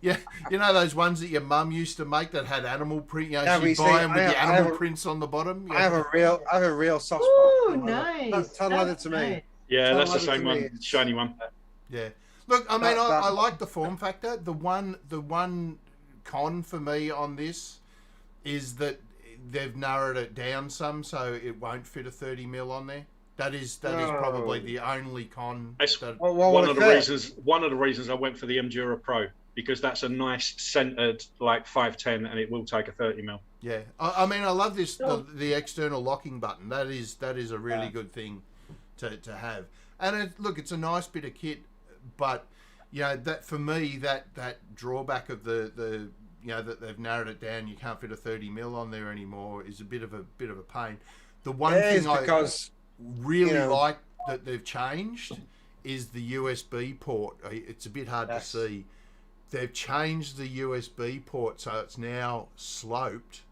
Speaker 2: yeah, you know those ones that your mum used to make that had animal print. You know, she'd buy them with the animal prints on the bottom.
Speaker 4: I have a real soft spot.
Speaker 5: Ooh, nice.
Speaker 4: Tan leather to me.
Speaker 3: Yeah, that's the same one, shiny one.
Speaker 2: Yeah. Look, I mean, I like the form factor. The one con for me on this is that they've narrowed it down some, so it won't fit a 30mm on there. That is probably the only con.
Speaker 3: One of the reasons I went for the Endura Pro, because that's a nice centered like 510, and it will take a 30mm.
Speaker 2: Yeah, I mean, I love this the external locking button. That is a really good thing to have. And it's a nice bit of kit, but you know that for me that drawback of the you know that they've narrowed it down, you can't fit a 30mm on there anymore, is a bit of a pain. The one thing I really like that they've changed is the USB port. It's a bit hard to see. They've changed the USB port so it's now sloped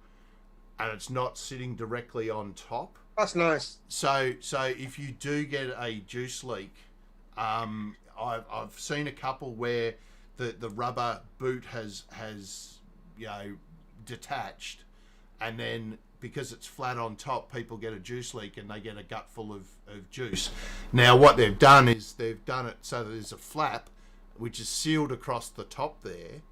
Speaker 2: and it's not sitting directly on top.
Speaker 4: That's nice.
Speaker 2: So if you do get a juice leak, I've seen a couple where the rubber boot has you know detached, and then because it's flat on top, people get a juice leak and they get a gut full of juice. Now what they've done is they've done it so that there's a flap which is sealed across the top there,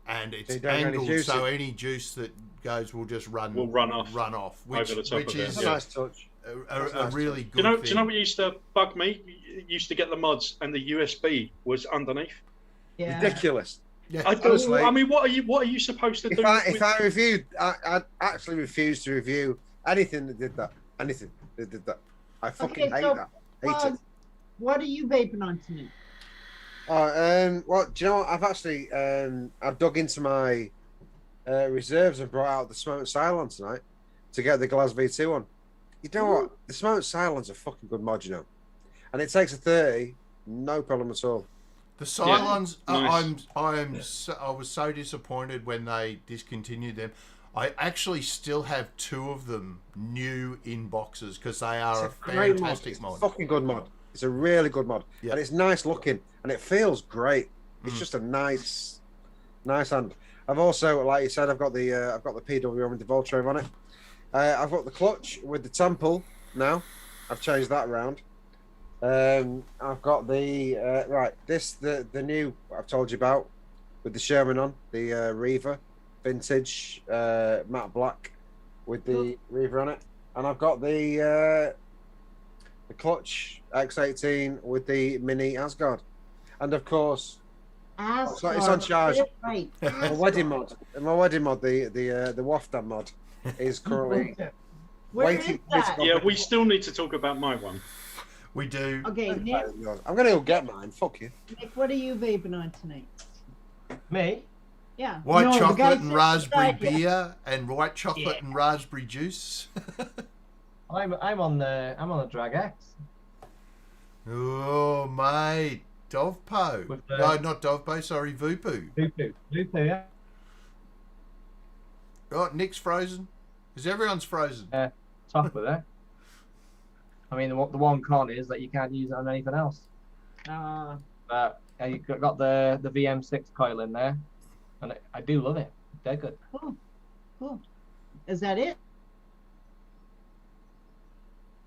Speaker 2: and it's angled so any juice that goes will just run off, which is
Speaker 4: a nice touch.
Speaker 2: A really good thing.
Speaker 3: Do you know what used to bug me? You used to get the mods and the USB was underneath.
Speaker 5: Yeah.
Speaker 4: Ridiculous.
Speaker 2: Yeah.
Speaker 3: I mean, what are you supposed to do?
Speaker 4: If I reviewed, I'd actually refuse to review anything that did that. Anything that did that. I fucking hate that. Hate it.
Speaker 5: What are you vaping on tonight?
Speaker 4: Well, do you know what? I've actually I've dug into my reserves and brought out the Smoke Cylon tonight to get the Glass V2 on. You know what? The Smoke Cylon's a fucking good mod, you know, and it takes a 30, no problem at all.
Speaker 2: The Cylons,
Speaker 3: nice.
Speaker 2: I was so disappointed when they discontinued them. I actually still have 2 of them new in boxes because they are a fantastic mod.
Speaker 4: It's a fucking good mod. It's a really good mod, and it's nice looking, and it feels great. It's just a nice hand. I've also, like you said, I've got the PWM with the Voltrove on it. I've got the clutch with the temple now. I've changed that around. I've got the the new I've told you about with the Sherman on the Reaver vintage matte black with the Reaver on it, and I've got the clutch X18 with the mini Asgard, and of course it's on charge.
Speaker 5: Right.
Speaker 4: My wedding mod, the Wafter mod is currently waiting.
Speaker 3: Yeah, we still need to talk about my one.
Speaker 2: We do.
Speaker 5: Okay, Nick.
Speaker 4: I'm gonna go get mine. Fuck you.
Speaker 5: Nick, what are you vaping on tonight?
Speaker 6: Me?
Speaker 5: Yeah.
Speaker 2: White chocolate and raspberry beer and white chocolate and raspberry juice.
Speaker 6: I'm on the Drag X.
Speaker 2: Oh mate, Dovpo. No, not Dovpo. Sorry, Vupu.
Speaker 6: Vupu, yeah.
Speaker 2: Oh, Nick's frozen. Because everyone's frozen.
Speaker 6: Tough with it. I mean, the one con is that you can't use it on anything else. But you've got the VM6 coil in there, and I do love it. They're good.
Speaker 5: Cool. Is that it?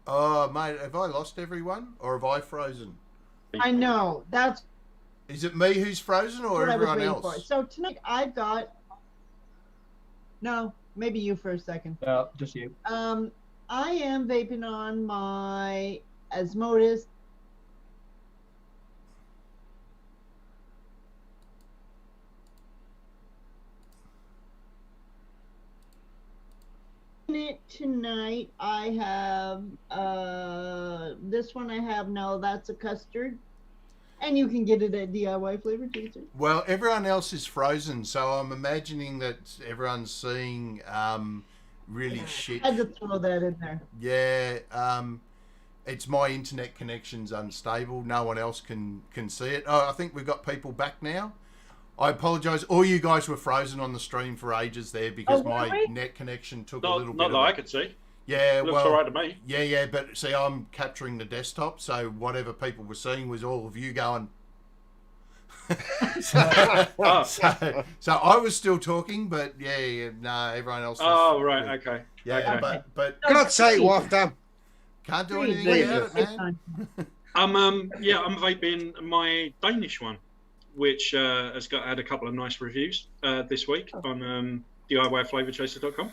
Speaker 2: Oh, mate, have I lost everyone, or have I frozen?
Speaker 5: I know. That's.
Speaker 2: Is it me who's frozen, or everyone else?
Speaker 5: For. So tonight I've got. No, maybe you for a second.
Speaker 6: No, just you.
Speaker 5: I am vaping on my Asmodus tonight. I have this one I have now, that's a custard, And you can get it at DIY Flavor Chaser.
Speaker 2: Well, everyone else is frozen, so I'm imagining that everyone's seeing really shit.
Speaker 5: I had to throw that in there.
Speaker 2: Yeah, it's my internet connection's unstable. No one else can see it. Oh, I think we've got people back now. I apologise. All you guys were frozen on the stream for ages there because my net connection took a little bit.
Speaker 3: Not that I could see.
Speaker 2: Yeah,
Speaker 3: looks all right to me.
Speaker 2: Yeah, but see, I'm capturing the desktop, so whatever people were seeing was all of you going. so I was still talking, but no, everyone else.
Speaker 3: Oh, right, okay.
Speaker 2: Yeah,
Speaker 3: okay.
Speaker 2: but
Speaker 4: God's sake, Waftam.
Speaker 2: Can't do anything about it, man.
Speaker 3: I'm vaping my Danish one, which has had a couple of nice reviews this week on DIYFlavorChaser.com.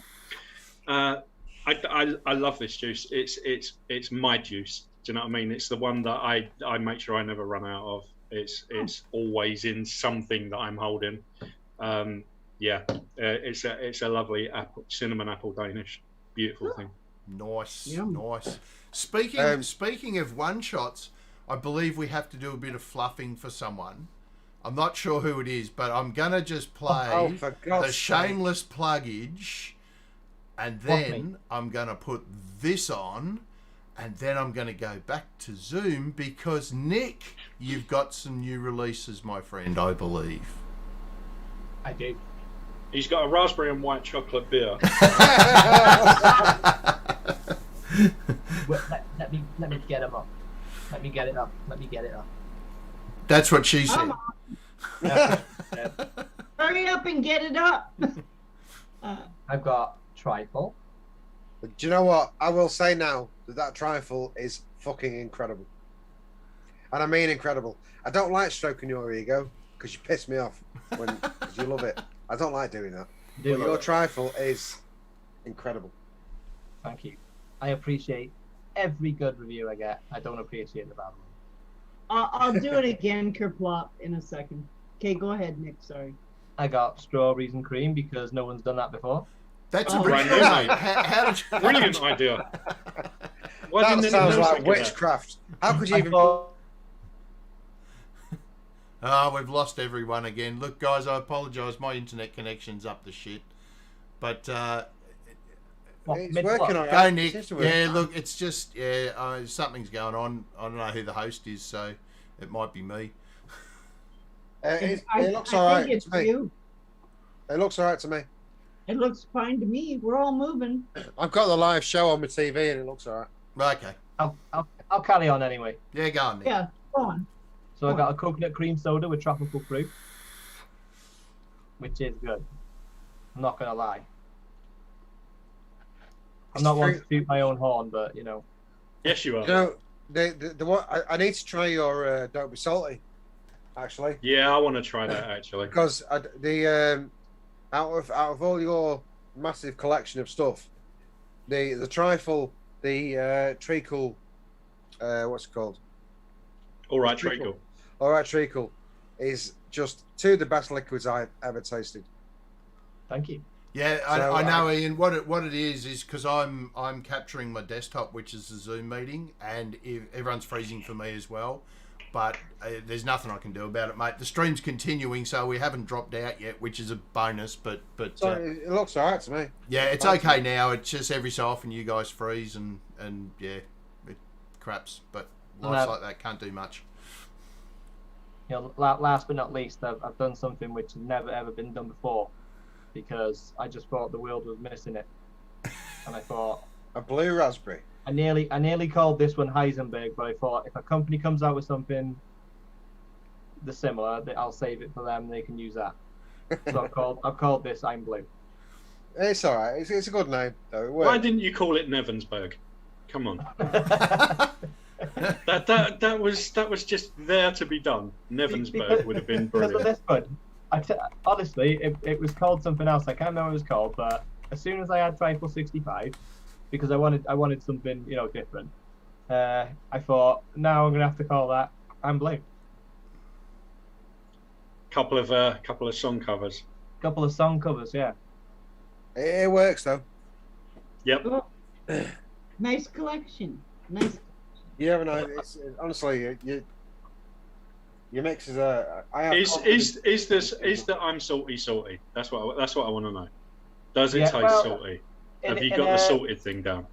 Speaker 3: I love this juice. It's my juice. Do you know what I mean? It's the one that I make sure I never run out of. It's always in something that I'm holding. It's a lovely cinnamon apple Danish. Beautiful thing.
Speaker 2: Nice, nice. Speaking of one shots, I believe we have to do a bit of fluffing for someone. I'm not sure who it is, but I'm gonna just play the shameless pluggage, and then I'm gonna put this on, and then I'm gonna go back to Zoom because Nick, you've got some new releases, my friend, I believe.
Speaker 6: I do.
Speaker 3: He's got a raspberry and white chocolate beer.
Speaker 6: Let me get him up. Let me get it up.
Speaker 2: That's what she said.
Speaker 5: Hurry up and get it up.
Speaker 6: I've got trifle.
Speaker 4: Do you know what? I will say now that trifle is fucking incredible. And I mean incredible. I don't like stroking your ego because you piss me off because you love it. I don't like doing that. But your trifle is incredible.
Speaker 6: Thank you. I appreciate every good review I get. I don't appreciate the bad one.
Speaker 5: I'll do it again, Kerplop, in a second. Okay, go ahead, Nick. Sorry.
Speaker 6: I got strawberries and cream because no one's done that before.
Speaker 2: That's a brilliant idea. How did you...
Speaker 3: Brilliant idea.
Speaker 4: That sounds like witchcraft. How could you even...
Speaker 2: We've lost everyone again. Look, guys, I apologise. My internet connection's up the shit. But...
Speaker 4: it's working on it.
Speaker 2: Go, Nick. Yeah, look, it's just... something's going on. I don't know who the host is, so it might be me.
Speaker 4: It looks all right to me.
Speaker 5: You.
Speaker 4: It looks all right to me.
Speaker 5: It looks fine to me. We're all moving.
Speaker 4: I've got the live show on my TV and it looks all right.
Speaker 2: Okay.
Speaker 6: I'll carry on anyway.
Speaker 2: Yeah, go on, Nick.
Speaker 5: Yeah, go on.
Speaker 6: So I got a coconut cream soda with tropical fruit, which is good. I'm not gonna lie. I'm not one to toot my own horn, but you know.
Speaker 3: Yes, you are.
Speaker 4: You know, the one I need to try your Don't Be Salty, actually.
Speaker 3: Yeah, I want to try that actually.
Speaker 4: Because out of all your massive collection of stuff, the trifle, the treacle, what's it called?
Speaker 3: All right, treacle.
Speaker 4: All right, treacle is just two of the best liquids I've ever tasted.
Speaker 6: Thank you.
Speaker 2: Yeah, I know, Ian. What it is because I'm capturing my desktop, which is the Zoom meeting, and everyone's freezing for me as well. But there's nothing I can do about it, mate. The stream's continuing, so we haven't dropped out yet, which is a bonus. But
Speaker 4: so it looks all right to me.
Speaker 2: Yeah, it's okay now. It's just every so often you guys freeze and yeah, it craps. But life like that can't do much.
Speaker 6: You know, last but not least, I've done something which has never ever been done before, because I just thought the world was missing it, and I thought
Speaker 4: a blue raspberry.
Speaker 6: I nearly called this one Heisenberg, but I thought if a company comes out with something similar, I'll save it for them. They can use that. So I've called this I'm Blue.
Speaker 4: It's all right. It's a good name though. It works.
Speaker 3: Why didn't you call it Nevensberg? Come on. that was just there to be done. Nevensberg would have been brilliant.
Speaker 6: Because of this one, honestly, it was called something else. I can't remember what it was called, but as soon as I had Trifle 65, because I wanted something different, I thought now I'm gonna have to call that I'm Blue.
Speaker 3: Couple of song covers.
Speaker 6: Couple of song covers, yeah.
Speaker 4: It works though.
Speaker 3: Yep.
Speaker 5: Oh, nice collection. Nice.
Speaker 4: You never know. It's honestly, Your mix is a.
Speaker 3: Is the I'm salty? That's what I want to know. Does it taste salty? Have you got the salted thing down?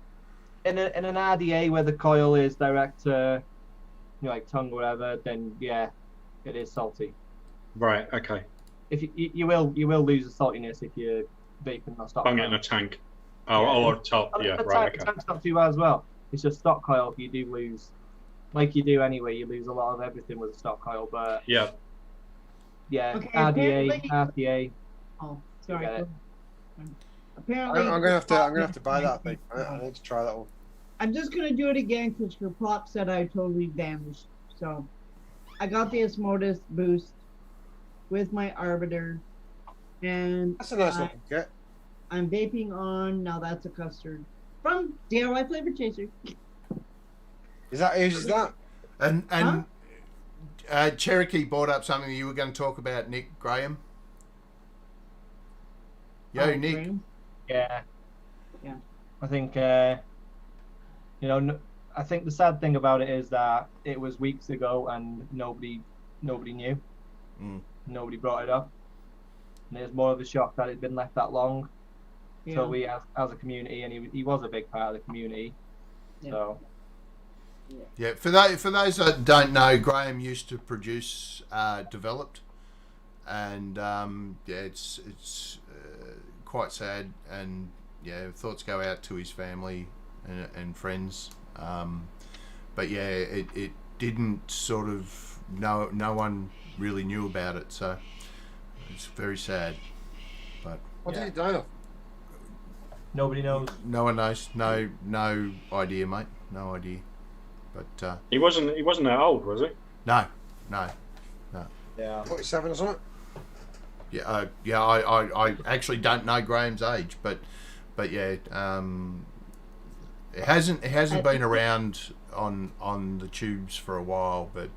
Speaker 6: In an RDA where the coil is direct to, like tongue or whatever, then yeah, it is salty.
Speaker 3: Right. Okay.
Speaker 6: If you will lose the saltiness if you're vaping not stock.
Speaker 3: Bung it in a tank. Or top. Yeah. Right. Okay.
Speaker 6: Tank's not too bad as well. It's just stock coil. You do lose, like you do anyway. You lose a lot of everything with a stock coil, but
Speaker 3: yeah.
Speaker 6: Okay, RDA.
Speaker 5: Oh, sorry.
Speaker 4: Apparently, I'm gonna have to buy that thing. I need to try that one.
Speaker 5: I'm just gonna do it again because your pop said I totally vanished. So, I got the Osmosis boost with my Arbiter, and
Speaker 4: that's a nice looking kit.
Speaker 5: I'm vaping on now. That's a custard from DIY Flavor Chaser.
Speaker 4: Is that?
Speaker 2: And Cherokee brought up something that you were going to talk about, Nick Graham. Nick.
Speaker 5: Graham?
Speaker 6: Yeah. I think I think the sad thing about it is that it was weeks ago and nobody knew. Nobody brought it up, and it's more of a shock that it's been left that long. Yeah. So we, as a community, and he was a big part of the community. Yeah. So.
Speaker 2: Yeah, for those that don't know, Graham used to produce Developed, and it's quite sad, and thoughts go out to his family and friends, but it didn't sort of no one really knew about it, so it's very sad. But
Speaker 4: what did he die of?
Speaker 6: Nobody knows.
Speaker 2: No one knows. No idea, mate. No idea. But
Speaker 3: he wasn't that old, was he?
Speaker 2: No.
Speaker 4: Yeah, 47 or something.
Speaker 2: Yeah, I actually don't know Graham's age, but yeah, it hasn't been around on the tubes for a while, but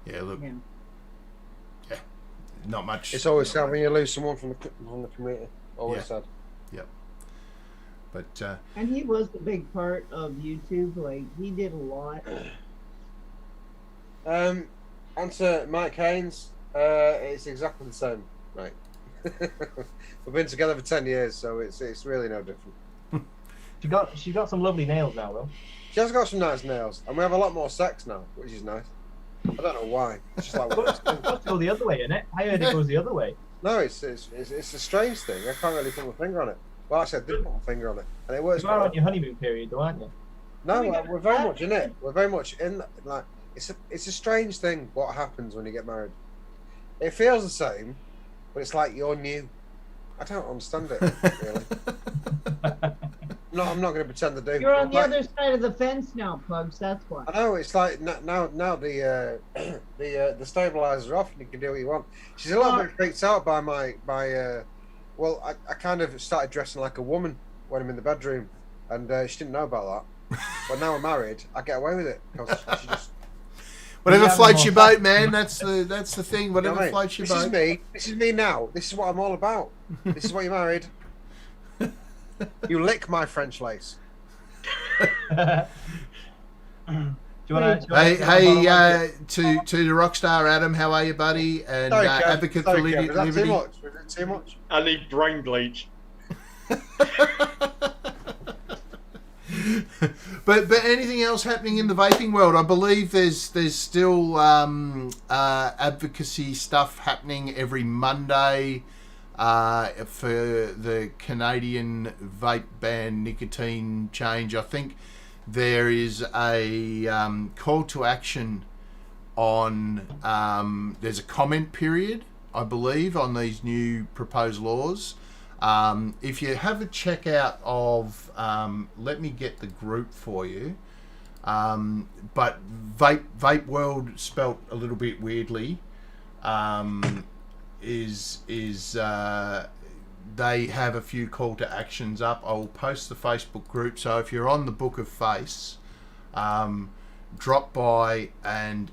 Speaker 2: look, not much.
Speaker 4: It's always sad when you lose someone from the community. Always sad.
Speaker 2: Yep. But
Speaker 5: and he was the big part of YouTube. Like he did a lot.
Speaker 4: Answer Mike Haynes. It's exactly the same, right? We've been together for 10 years, so it's really no different.
Speaker 6: She got some lovely nails now, though.
Speaker 4: She has got some nice nails, and we have a lot more sex now, which is nice. I don't know why. It's just like
Speaker 6: let's go the other way, innit? I heard it goes the other way.
Speaker 4: No, it's a strange thing. I can't really put my finger on it. Well, actually, I did put my finger on it, and it works.
Speaker 6: You are on your honeymoon period, though, aren't you?
Speaker 4: No, we're very much in it. We're very much in like it's a strange thing what happens when you get married. It feels the same, but it's like you're new. I don't understand it really. No, I'm not going to pretend to do.
Speaker 5: You're on the other side of the fence now, Pugs. That's why.
Speaker 4: I know it's like now the stabilizers are off and you can do what you want. She's a little bit freaked out by my well, I kind of started dressing like a woman when I'm in the bedroom, and she didn't know about that. But now I'm married, I get away with it because she just.
Speaker 2: Whatever floats your boat, man. That's the thing. Whatever floats your boat.
Speaker 4: This is me now. This is what I'm all about. This is what you're married. You lick my French lace.
Speaker 2: Hey, to the rockstar Adam, how are you, buddy? And advocate for liberty.
Speaker 4: Was that too much? Was it too much?
Speaker 3: I need brain bleach.
Speaker 2: But anything else happening in the vaping world? I believe there's still advocacy stuff happening every Monday for the Canadian vape ban nicotine change. I think there is a call to action on. There's a comment period, I believe, on these new proposed laws. If you have a check out of, let me get the group for you. But Vape World, spelt a little bit weirdly, they have a few call to actions up. I'll post the Facebook group. So if you're on the Book of Face, drop by, and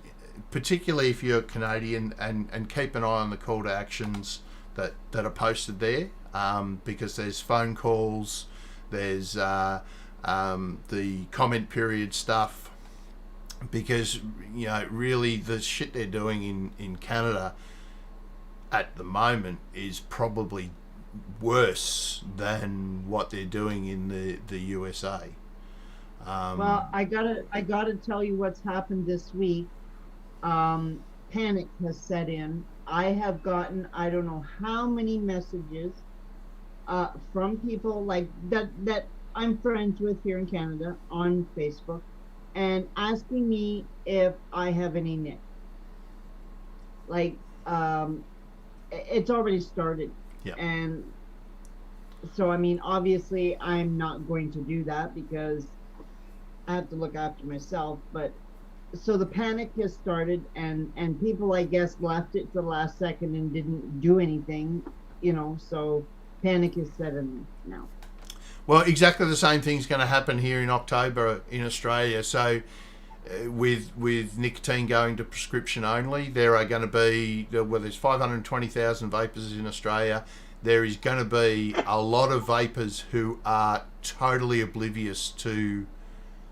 Speaker 2: particularly if you're Canadian, and keep an eye on the call to actions that are posted there. Because there's phone calls, there's the comment period stuff, because really the shit they're doing in Canada at the moment is probably worse than what they're doing in the USA.
Speaker 5: Well, I gotta tell you what's happened this week. Panic has set in. I have gotten I don't know how many messages from people like that I'm friends with here in Canada on Facebook, and asking me if I have any nick. Like, it's already started.
Speaker 2: Yeah.
Speaker 5: And so, I mean, obviously, I'm not going to do that because I have to look after myself. But so the panic has started, and people, I guess, left it to the last second and didn't do anything, so panic is set in now.
Speaker 2: Well, exactly the same thing's going to happen here in October in Australia. So with nicotine going to prescription only, there are going to be, there's 520,000 vapors in Australia. There is going to be a lot of vapors who are totally oblivious to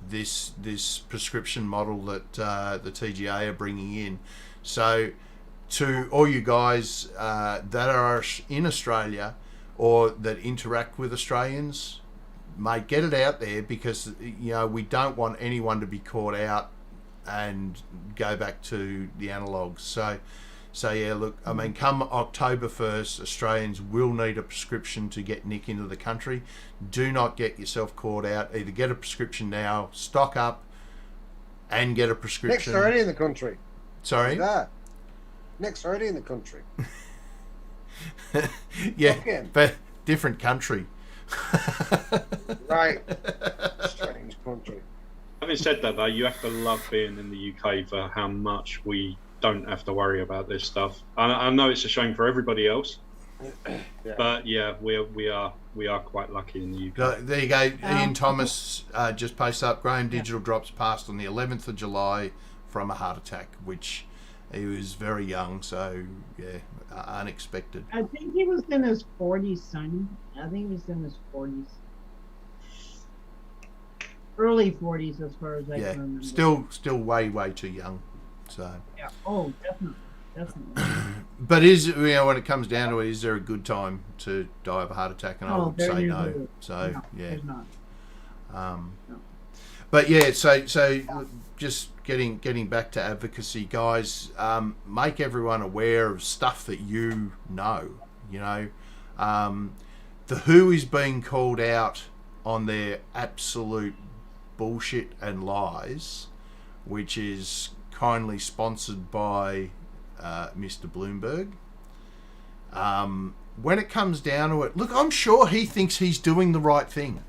Speaker 2: this prescription model that the TGA are bringing in. So to all you guys that are in Australia or that interact with Australians, mate, get it out there, because we don't want anyone to be caught out and go back to the analogs. So yeah, look, I mean, come October 1st, Australians will need a prescription to get nick into the country. Do not get yourself caught out. Either get a prescription now, stock up, and get a prescription.
Speaker 4: Nick's already in the country.
Speaker 2: Sorry?
Speaker 4: That. Nick's already in the country.
Speaker 2: Yeah, but different country.
Speaker 4: Right. Strange country.
Speaker 3: Having said that, though, you have to love being in the UK for how much we don't have to worry about this stuff. I know it's a shame for everybody else, but yeah, we are quite lucky in the UK.
Speaker 2: There you go. Ian Thomas just posted up. Graham Digital drops passed on the 11th of July from a heart attack, which he was very young, so yeah, unexpected.
Speaker 5: I think he was in his 40s, Sonny. I think he was in his 40s. Early 40s, as far as I can remember.
Speaker 2: Still way too young. So
Speaker 5: yeah. Oh, definitely.
Speaker 2: But when it comes down to it, is there a good time to die of a heart attack? And I would say no. So
Speaker 5: no,
Speaker 2: yeah,
Speaker 5: there's not.
Speaker 2: No. But yeah, so just getting back to advocacy, guys. Make everyone aware of stuff that you know. The WHO is being called out on their absolute bullshit and lies, which is kindly sponsored by Mr. Bloomberg. When it comes down to it, look, I'm sure he thinks he's doing the right thing.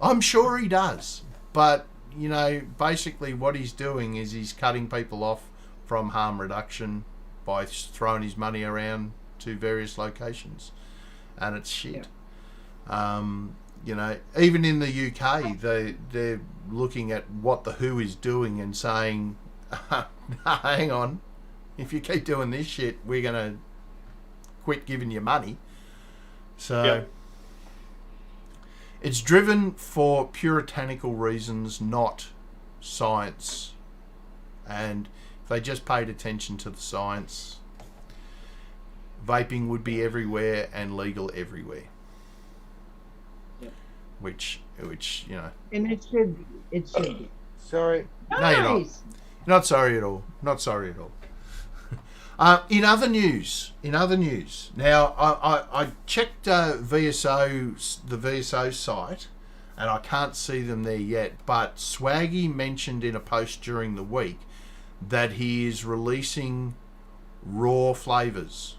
Speaker 2: I'm sure he does. But, basically what he's doing is he's cutting people off from harm reduction by throwing his money around to various locations. And it's shit. Yeah. Even in the UK, they're looking at what the WHO is doing and saying, hang on, if you keep doing this shit, we're going to quit giving you money. So
Speaker 3: yeah.
Speaker 2: It's driven for puritanical reasons, not science. And if they just paid attention to the science, vaping would be everywhere and legal everywhere. Which
Speaker 5: And it should be. It should be.
Speaker 4: Sorry.
Speaker 5: Nice.
Speaker 2: No, you're not. You're not sorry at all. Not sorry at all. In other news, now I checked the VSO site, and I can't see them there yet. But Swaggy mentioned in a post during the week that he is releasing raw flavors.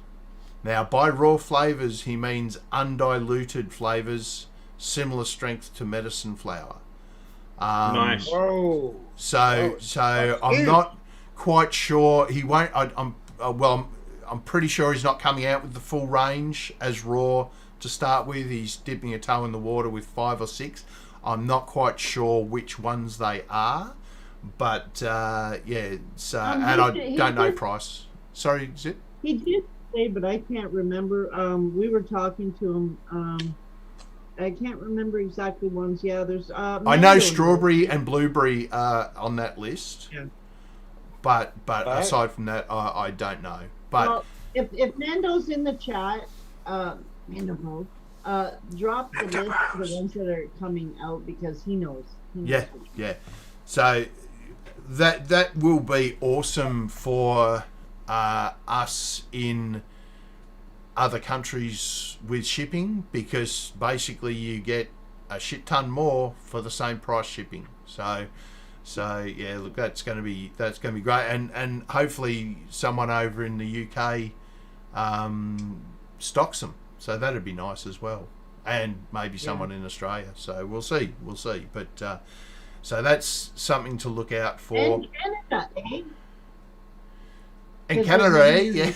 Speaker 2: Now, by raw flavors, he means undiluted flavors, similar strength to medicine flower.
Speaker 3: Nice.
Speaker 4: Whoa.
Speaker 2: So I'm not quite sure. He won't. I'm pretty sure he's not coming out with the full range as raw to start with. He's dipping a toe in the water with 5 or 6. I'm not quite sure which ones they are, but yeah. So and I don't know price. Sorry, Zip.
Speaker 5: He did say, but I can't remember. We were talking to him I can't remember exactly ones. Yeah, there's.
Speaker 2: I know
Speaker 5: mango
Speaker 2: strawberry and blueberry are on that list.
Speaker 6: Yeah.
Speaker 2: But aside from that, I don't know. But
Speaker 5: well, if Nando's in the chat, Mando, drop the list of the ones that are coming out because he knows.
Speaker 2: Yeah. So that will be awesome for us in other countries with shipping, because basically you get a shit ton more for the same price shipping. So yeah, look, that's going to be great, and hopefully someone over in the UK stocks them. So that'd be nice as well, and maybe someone in Australia. So we'll see. But so that's something to look out for.
Speaker 5: And Canada, eh?
Speaker 2: In Canada, eh? Yeah,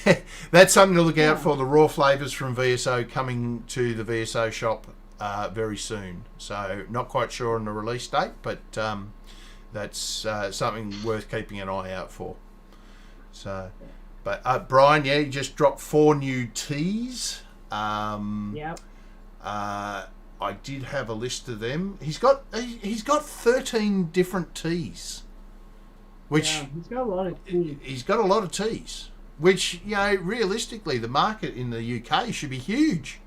Speaker 2: that's something to look out for. The raw flavors from VSO coming to the VSO shop very soon. So not quite sure on the release date, but that's something worth keeping an eye out for. So, but Brian, yeah, he just dropped 4 new teas.
Speaker 5: Yep.
Speaker 2: I did have a list of them. He's got 13 different teas. Which
Speaker 5: he's got a lot of teas.
Speaker 2: He's got a lot of teas, which, you know, realistically, the market in the UK should be huge.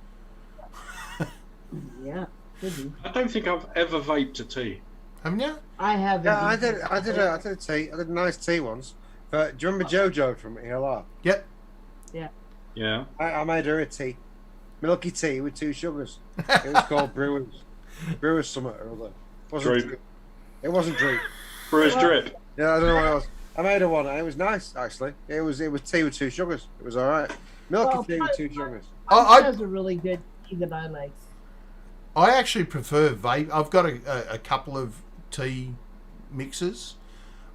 Speaker 5: Yeah, could be.
Speaker 3: I don't think I've ever vaped a tea.
Speaker 2: Haven't you?
Speaker 5: I haven't.
Speaker 4: Yeah, I did a tea. I did a nice tea once. But do you remember Jojo from ELR?
Speaker 2: Yep.
Speaker 3: Yeah.
Speaker 4: I made her a tea. Milky tea with 2 sugars. It was called Brewers Summit or other. It wasn't Drip.
Speaker 3: Brewers Drip.
Speaker 4: Yeah, I don't know what it was. I made her one and it was nice, actually. It was tea with 2 sugars. It was alright. Milky tea with 2 sugars.
Speaker 5: That has a really good tea that I like.
Speaker 2: I actually prefer vape. I've got a couple of tea mixes.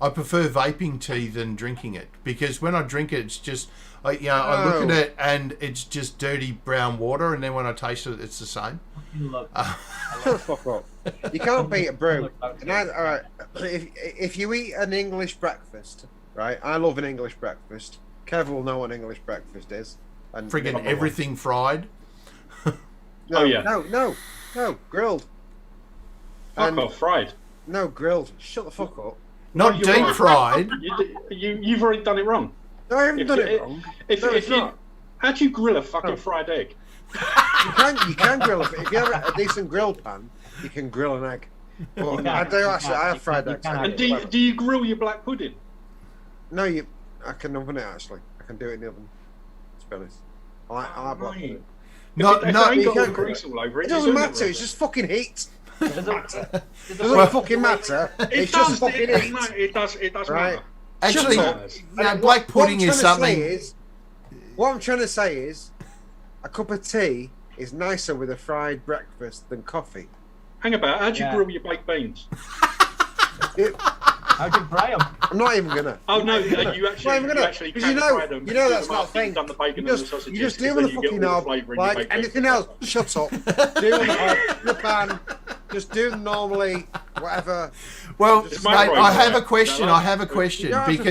Speaker 2: I prefer vaping tea than drinking it, because when I drink it, it's just, I look at it and it's just dirty brown water, and then when I taste it, it's the same.
Speaker 4: Shut the fuck up. You can't beat a brew. Alright, if you eat an English breakfast, right? I love an English breakfast. Kev will know what an English breakfast is. And
Speaker 2: friggin' everything fried.
Speaker 4: No, grilled.
Speaker 3: Fuck off, fried.
Speaker 4: No, grilled. Shut the fuck up.
Speaker 2: Not deep fried.
Speaker 3: You've already done it wrong.
Speaker 4: No, I haven't done it wrong.
Speaker 3: How do you grill a fucking fried egg?
Speaker 4: You can grill it. If you have a decent grill pan, you can grill an egg. But I have fried eggs.
Speaker 3: And do you grill your black pudding?
Speaker 4: No, I can oven it actually. I can do it in the oven. To be honest, I like black pudding.
Speaker 3: It
Speaker 4: doesn't matter. It's just fucking heat. It doesn't fucking matter. It's just fucking heat.
Speaker 3: It does
Speaker 4: right?
Speaker 3: matter.
Speaker 2: Actually, black pudding is something.
Speaker 4: What I'm trying to say is, a cup of tea is nicer with a fried breakfast than coffee.
Speaker 3: Hang about. How'd you grill your baked beans?
Speaker 6: How'd you fry them?
Speaker 4: I'm not even gonna.
Speaker 3: Oh no, you actually can fry them.
Speaker 4: You know that's not a thing.
Speaker 3: Done the bacon
Speaker 4: you
Speaker 3: and the sausages,
Speaker 4: just do them in the fucking knob, like anything else. Shut up. Do them in the pan. Just do them normally, whatever.
Speaker 2: Well, mate, I have a question.
Speaker 4: You don't have to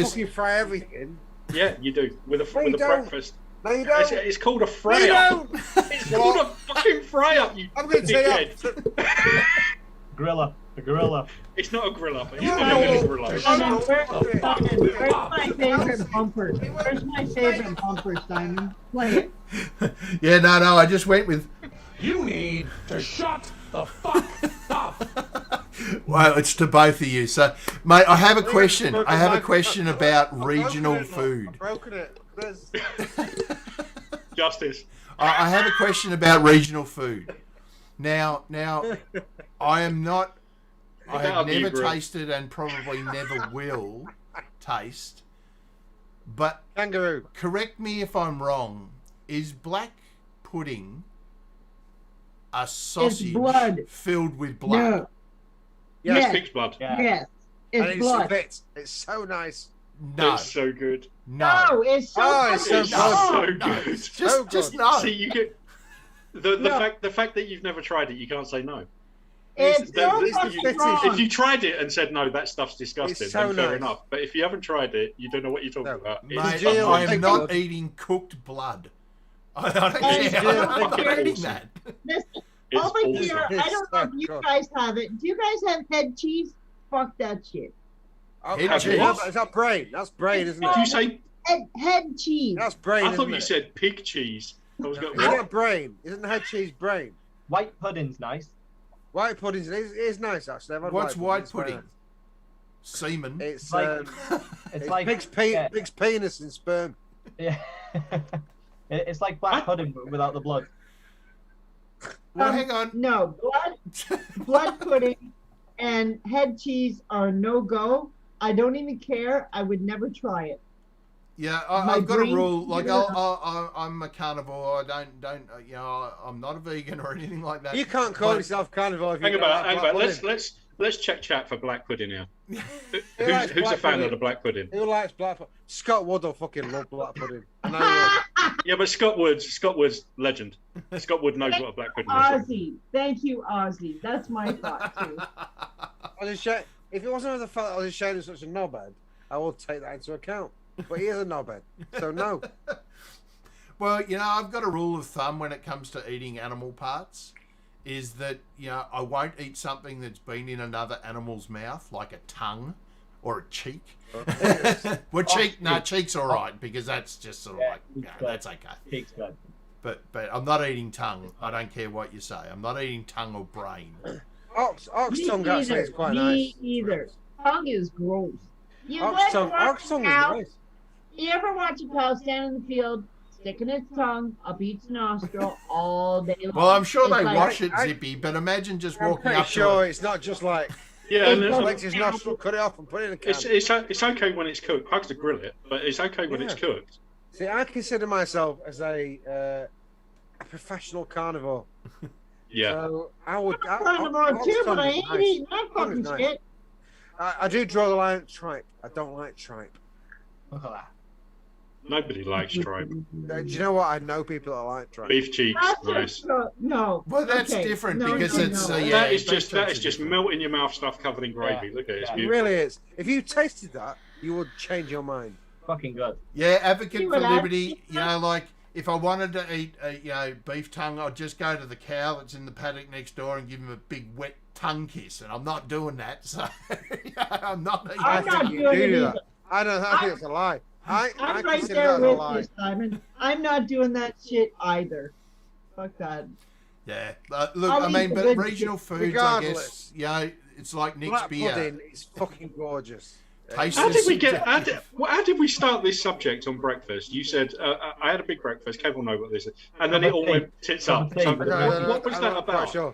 Speaker 4: fucking fry everything.
Speaker 3: Yeah, you do with a breakfast.
Speaker 4: No, you don't.
Speaker 3: It's called a fry up. It's called a fucking fry up.
Speaker 4: I'm going to tell you.
Speaker 6: Gorilla. The gorilla.
Speaker 3: It's not a grill up. It's not a grill up.
Speaker 5: Where's my favorite bumper? Where's my favorite bumper, Simon? Play it.
Speaker 2: Yeah, no. I just went with.
Speaker 1: You need to shut the fuck up.
Speaker 2: Well, it's to both of you. So, mate, I have a question. I have a question about regional food.
Speaker 4: I've broken it.
Speaker 3: Justice.
Speaker 2: I have a question about regional food. Now, I have never tasted and probably never will taste. But
Speaker 4: kangaroo.
Speaker 2: Correct me if I'm wrong. Is black pudding a sausage filled with blood?
Speaker 5: No.
Speaker 3: Yes. It's pig's blood.
Speaker 6: Yeah.
Speaker 5: Yes. It's blood.
Speaker 4: It's so nice.
Speaker 2: No.
Speaker 3: It's so good.
Speaker 2: No.
Speaker 5: It's so good.
Speaker 3: So good.
Speaker 2: Just no.
Speaker 3: See, you get the fact that you've never tried it, you can't say no.
Speaker 5: If
Speaker 3: you tried it and said no, that stuff's disgusting,
Speaker 4: so
Speaker 3: then fair enough. But if you haven't tried it, you don't know what you're talking about.
Speaker 2: Mate, I am not eating cooked blood. I'm not eating that.
Speaker 3: It's
Speaker 5: Over
Speaker 3: awesome.
Speaker 5: here, I don't know if you guys have it. Do you guys have head cheese? Fuck that shit.
Speaker 2: Head cheese?
Speaker 4: Is that brain? That's brain, isn't
Speaker 3: Did
Speaker 4: it?
Speaker 3: you say?
Speaker 5: Head cheese.
Speaker 4: That's brain.
Speaker 3: I thought you
Speaker 4: isn't it?
Speaker 3: said pig cheese. I was going.
Speaker 4: Isn't it brain? Isn't head cheese brain?
Speaker 6: White pudding's nice.
Speaker 4: White pudding is nice actually. I've had
Speaker 2: What's white
Speaker 4: It's very
Speaker 2: pudding? Semen.
Speaker 4: It's
Speaker 6: Like-
Speaker 4: it's
Speaker 6: like
Speaker 4: pig's penis and sperm.
Speaker 6: Yeah. It's like black pudding but without the blood.
Speaker 2: Well, hang on.
Speaker 5: No, blood pudding and head cheese are no go. I don't even care. I would never try it.
Speaker 2: Yeah,
Speaker 5: My
Speaker 2: I've got a
Speaker 5: brain-
Speaker 2: rule. Like, I'm a carnivore. I don't, you know, I'm not a vegan or anything like that.
Speaker 4: You can't call
Speaker 2: But-
Speaker 4: yourself carnivore if you
Speaker 3: Hang
Speaker 4: don't
Speaker 3: about.
Speaker 4: like
Speaker 3: Hang
Speaker 4: black
Speaker 3: about.
Speaker 4: pudding.
Speaker 3: Let's check chat for black pudding now.
Speaker 4: likes
Speaker 3: Who's a
Speaker 4: black
Speaker 3: fan
Speaker 4: pudding?
Speaker 3: of the black pudding?
Speaker 4: Who likes black pudding? Scott Wood will fucking love black pudding. I know he
Speaker 3: Yeah, but Scott Wood's legend. Scott Wood knows what a black pudding is.
Speaker 5: Ozzy. Thank you, Ozzy. That's my thought, too.
Speaker 4: will. If it wasn't for the fact that Ozzy Shane is such a knobhead, I will take that into account. But he is a knobhead, so no.
Speaker 2: Well, you know, I've got a rule of thumb when it comes to eating animal parts, is that, you know, I won't eat something that's been in another animal's mouth, like a tongue or a cheek. Well, cheek's all right, because that's just sort of like, yeah, that's okay.
Speaker 6: Pig's good.
Speaker 2: But I'm not eating tongue. I don't care what you say. I'm not eating tongue or brain.
Speaker 4: Ox tongue actually is quite nice.
Speaker 5: Me either. Tongue is gross. You
Speaker 4: Ox tongue is
Speaker 5: cow,
Speaker 4: nice.
Speaker 5: You ever watch a cow stand in the field, sticking its tongue up each nostril all day long?
Speaker 2: Well, I'm sure
Speaker 5: It's
Speaker 2: they
Speaker 5: like-
Speaker 2: wash it, Zippy, but imagine just
Speaker 4: I'm
Speaker 2: walking
Speaker 4: pretty
Speaker 2: up
Speaker 4: sure
Speaker 2: to
Speaker 4: it's not just like
Speaker 3: Yeah, and
Speaker 4: flex his nostril, cut it off, and put it in a can.
Speaker 3: it's okay when it's cooked. I have to grill it, but it's okay when it's
Speaker 4: Yeah.
Speaker 3: cooked.
Speaker 4: See, I consider myself as a professional carnivore.
Speaker 3: Yeah.
Speaker 4: So I would.
Speaker 5: I'm carnivore too, but I ain't eating that
Speaker 4: Tongue is
Speaker 5: fucking
Speaker 4: nice.
Speaker 5: shit.
Speaker 4: I do draw the line at tripe. I don't like tripe.
Speaker 6: Look at that.
Speaker 3: Nobody likes tripe.
Speaker 4: Do you know what? I know people that like tripe.
Speaker 3: Beef cheeks,
Speaker 5: That's
Speaker 3: nice.
Speaker 5: no.
Speaker 2: Well, that's
Speaker 5: Okay.
Speaker 2: different
Speaker 5: No,
Speaker 2: because
Speaker 5: no,
Speaker 2: it's
Speaker 5: no.
Speaker 2: yeah.
Speaker 3: That is
Speaker 2: beef
Speaker 3: just
Speaker 2: cheeks are different.
Speaker 3: melt in your mouth stuff covered in gravy.
Speaker 6: Yeah.
Speaker 3: Look at it, it's
Speaker 6: Yeah.
Speaker 4: It
Speaker 3: beautiful.
Speaker 4: really is. If you tasted that, you would change your mind.
Speaker 6: Fucking good.
Speaker 2: Yeah, advocate
Speaker 5: See
Speaker 2: for
Speaker 5: what I-
Speaker 2: liberty. You know, like if I wanted to eat beef tongue, I'd just go to the cow that's in the paddock next door and give him a big wet tongue kiss, and I'm not doing that. So I'm not.
Speaker 5: I'm not
Speaker 4: think you
Speaker 5: doing
Speaker 4: do
Speaker 5: it
Speaker 4: that.
Speaker 5: either.
Speaker 4: I think it's a lie. I
Speaker 5: I'm right
Speaker 4: consider
Speaker 5: there
Speaker 4: that a
Speaker 5: with
Speaker 4: lie.
Speaker 5: you, Simon. I'm not doing that shit either. Fuck that.
Speaker 2: Yeah, look,
Speaker 5: I'll
Speaker 2: I
Speaker 5: eat
Speaker 2: mean,
Speaker 5: the
Speaker 2: but
Speaker 5: good
Speaker 2: regional
Speaker 5: shit.
Speaker 2: foods, I
Speaker 4: Regardless.
Speaker 2: guess, you know, it's like Nick's
Speaker 4: Black
Speaker 2: beer.
Speaker 4: pudding is fucking gorgeous.
Speaker 2: Tastes
Speaker 3: How did we
Speaker 2: is
Speaker 3: get?
Speaker 2: subjective.
Speaker 3: How did we start this subject on breakfast? You said I had a big breakfast. Kev will know what this is, and then it all went tits up. So, what was
Speaker 4: I'm
Speaker 3: that
Speaker 4: not quite
Speaker 3: about?
Speaker 4: sure.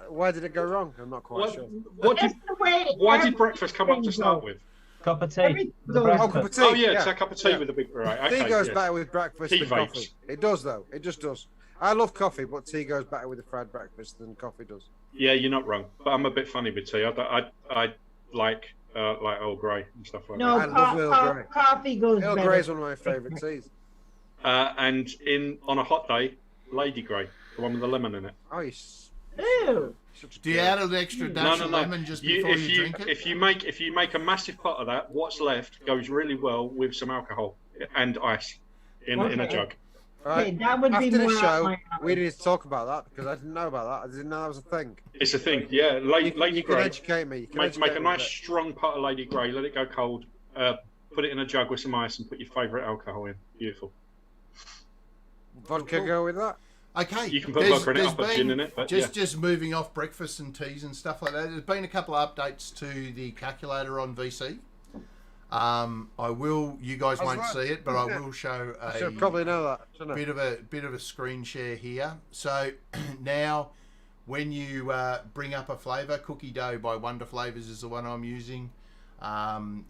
Speaker 4: Why did it go wrong? I'm not quite
Speaker 3: What,
Speaker 4: sure.
Speaker 3: what did?
Speaker 5: That's the way
Speaker 3: Why did
Speaker 5: everything
Speaker 3: breakfast come up to
Speaker 5: goes.
Speaker 3: start with?
Speaker 6: Cup of tea.
Speaker 5: Everything
Speaker 6: with the
Speaker 5: goes-
Speaker 6: breakfast.
Speaker 4: Oh, cup of tea.
Speaker 3: Oh yeah, it's a cup of tea
Speaker 4: Yeah.
Speaker 3: with a big right. Okay,
Speaker 4: Tea goes
Speaker 3: yes.
Speaker 4: better with breakfast
Speaker 3: Tea
Speaker 4: than
Speaker 3: vapes.
Speaker 4: coffee. It does though. It just does. I love coffee, but tea goes better with a fried breakfast than coffee does.
Speaker 3: Yeah, you're not wrong. But I'm a bit funny with tea. I like Earl Grey and stuff like
Speaker 5: No,
Speaker 4: I love Earl Grey.
Speaker 5: coffee goes
Speaker 4: Earl
Speaker 5: better.
Speaker 4: Grey is one of my favourite teas.
Speaker 3: that. And on a hot day, Lady Grey, the one with the lemon in it.
Speaker 4: Oh,
Speaker 5: Ew.
Speaker 4: such a
Speaker 2: Do you
Speaker 4: good-
Speaker 2: add an extra dash
Speaker 3: No,
Speaker 2: of
Speaker 3: no, no.
Speaker 2: lemon just before you drink it?
Speaker 3: If you make a massive pot of that, what's left goes really well with some alcohol and ice in a
Speaker 5: Okay.
Speaker 3: jug.
Speaker 4: Right.
Speaker 5: Okay, that would be
Speaker 4: After
Speaker 5: more
Speaker 4: the
Speaker 5: up
Speaker 4: show,
Speaker 5: my alley.
Speaker 4: we need to talk about that because I didn't know about that. I didn't know that was a thing.
Speaker 3: It's a thing, yeah. Lady
Speaker 4: You can
Speaker 3: Grey.
Speaker 4: educate me. You can
Speaker 3: Make
Speaker 4: educate
Speaker 3: a
Speaker 4: me
Speaker 3: nice
Speaker 4: with
Speaker 3: strong pot of Lady Grey. Let it go cold. Put it in a jug with some ice and put your favourite alcohol in. Beautiful.
Speaker 4: it. Vodka go with that.
Speaker 2: Okay,
Speaker 3: You can put vodka in it, I'll put gin in it, but
Speaker 2: just moving off breakfast and teas and stuff like that. There's been a couple of updates to the calculator on VC. I will. You guys
Speaker 4: How's
Speaker 2: won't
Speaker 4: that?
Speaker 2: see it, but I will show
Speaker 4: I
Speaker 2: a
Speaker 4: should probably know that, shouldn't I?
Speaker 2: bit of a screen share here. So now, when you bring up a flavour, Cookie Dough by Wonder Flavors is the one I'm using.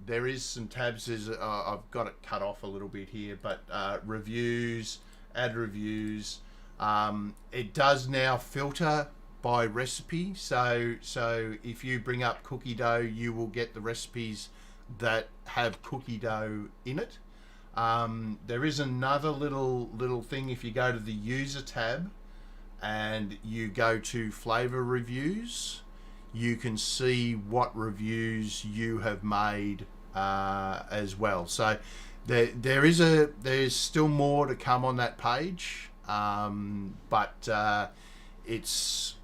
Speaker 2: There is some tabs. I've got it cut off a little bit here, but reviews, add reviews. It does now filter by recipe. So if you bring up cookie dough, you will get the recipes that have cookie dough in it. There is another little thing. If you go to the user tab and you go to flavor reviews, you can see what reviews you have made as well. So there's still more to come on that page, but it's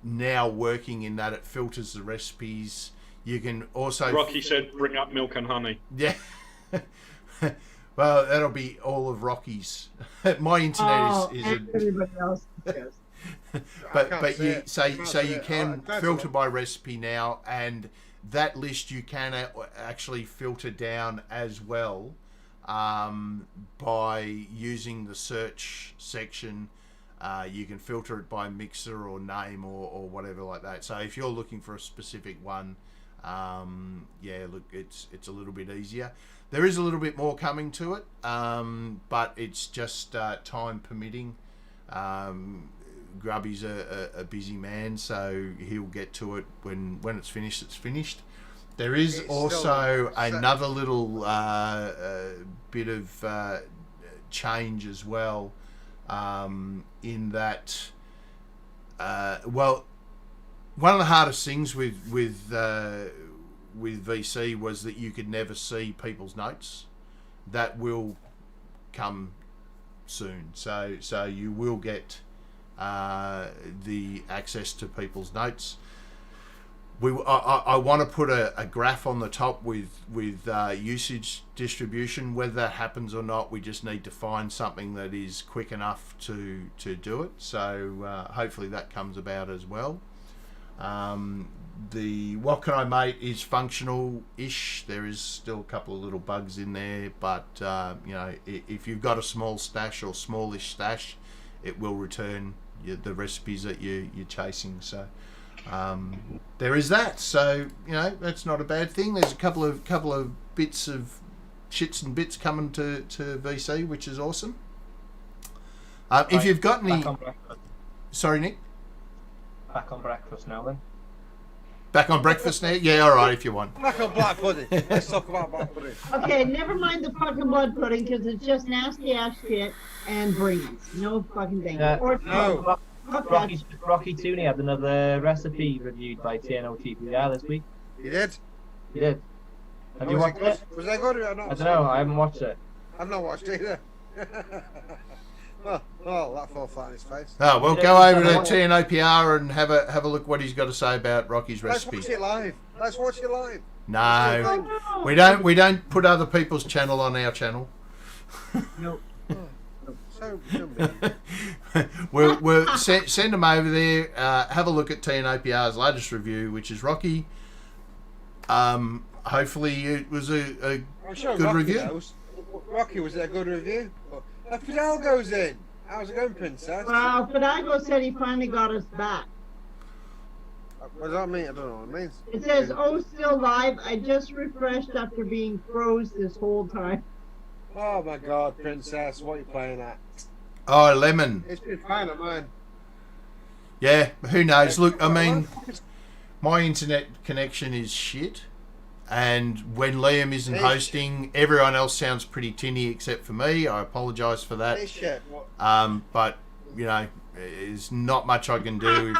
Speaker 2: now working in that it filters the recipes. You can also...
Speaker 3: Rocky said, bring up milk and honey.
Speaker 2: Yeah. Well, that'll be all of Rocky's. My internet is
Speaker 5: and everybody else does.
Speaker 2: but you can filter by recipe now, and that list you can actually filter down as well by using the search section. You can filter it by mixer or name or whatever like that. So if you're looking for a specific one, yeah, look, it's a little bit easier. There is a little bit more coming to it, but it's just time permitting. Grubby's a busy man, so he'll get to it when it's finished. It's finished. There is also another little bit of change as well, in that, well, one of the hardest things with VC was that you could never see people's notes. That will come soon. So you will get the access to people's notes. I want to put a graph on the top with usage distribution. Whether that happens or not, we just need to find something that is quick enough to do it. So hopefully that comes about as well. The What Can I Mate is functional-ish. There is still a couple of little bugs in there, but you know, if you've got a small stash or smallish stash, it will return the recipes that you're chasing. So there is that. So you know, that's not a bad thing. There's a couple of bits of shits and bits coming to VC, which is awesome. If you've got any, sorry, Nick.
Speaker 6: Back on breakfast now then.
Speaker 2: Back on breakfast now? Yeah, all right, if you want.
Speaker 4: Back on black pudding. Let's talk about black pudding.
Speaker 5: Okay, never mind the fucking blood pudding because it's just nasty ass shit and brains. No fucking thing.
Speaker 4: No.
Speaker 6: Rocky Tooney had another recipe reviewed by TNOTPR this week.
Speaker 4: You did?
Speaker 6: You did. Have you watched it?
Speaker 4: Was that good or not?
Speaker 6: I don't know. I haven't watched it.
Speaker 4: I've not watched it either. Oh, that fell flat in his face.
Speaker 2: Oh, well, go over to TNOPR and have a look what he's got to say about Rocky's recipe.
Speaker 4: Let's watch it live. Let's watch it live.
Speaker 2: No, we don't put other people's channel on our channel.
Speaker 6: No.
Speaker 4: So mean.
Speaker 2: we'll send them over there. Have a look at TNOPR's latest review, which is Rocky. Hopefully it was a good
Speaker 4: Rocky
Speaker 2: review.
Speaker 4: Knows. Rocky, was it a good review? Fidel goes in. How's it going, Princess?
Speaker 5: Well, Fidalgo said he finally got us back.
Speaker 4: What does that mean? I don't know what it means.
Speaker 5: It says, "Oh, still live. I just refreshed after being froze this whole time."
Speaker 4: Oh my God, Princess, what are you playing at?
Speaker 2: Oh, Lemon.
Speaker 4: It's been fine at mine.
Speaker 2: Yeah, who knows? Look, I mean, my internet connection is shit. And when Liam isn't hosting, everyone else sounds pretty tinny except for me. I apologise for that. But, you know, there's not much I can do.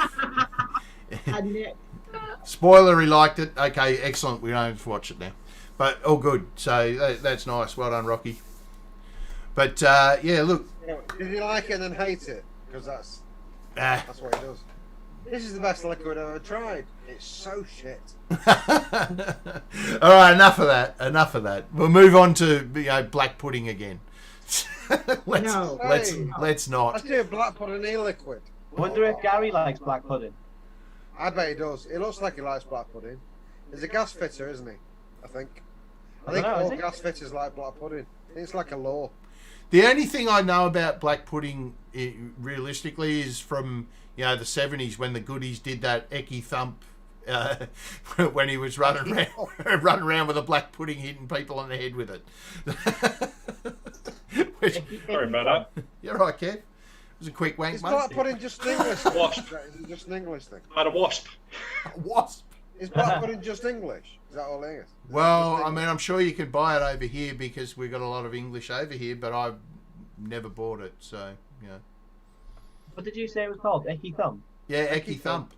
Speaker 2: Spoiler, he liked it. Okay, excellent. We don't have to watch it now. But all good. So that's nice. Well done, Rocky. But, yeah, look.
Speaker 4: Did you like it and then hate it? Because that's what he does. This is the best liquid I've ever tried. It's so shit.
Speaker 2: All right, enough of that. We'll move on to black pudding again. Let's not.
Speaker 4: Let's do a black pudding e-liquid.
Speaker 6: Wonder if Gary likes black pudding.
Speaker 4: I bet he does. It looks like he likes black pudding. He's a gas fitter, isn't he? I think all gas fitters like black pudding. It's like a law.
Speaker 2: The only thing I know about black pudding, realistically, is from the 70s when the goodies did that Ecky thump when he was running around with a black pudding, hitting people on the head with it.
Speaker 3: Sorry about that.
Speaker 2: You're right, Kev. It was a quick wank,
Speaker 4: Is
Speaker 2: mate.
Speaker 4: black pudding just English?
Speaker 3: Wasp.
Speaker 4: Is it just an English thing?
Speaker 3: I had a wasp.
Speaker 2: A wasp.
Speaker 4: Is black pudding just English? Is that all English?
Speaker 2: Well, I mean, I'm sure you can buy it over here because we've got a lot of English over here, but I've never bought it, so,
Speaker 6: What did you say it was called? Ecky Thump?
Speaker 2: Yeah, Ecky Thump.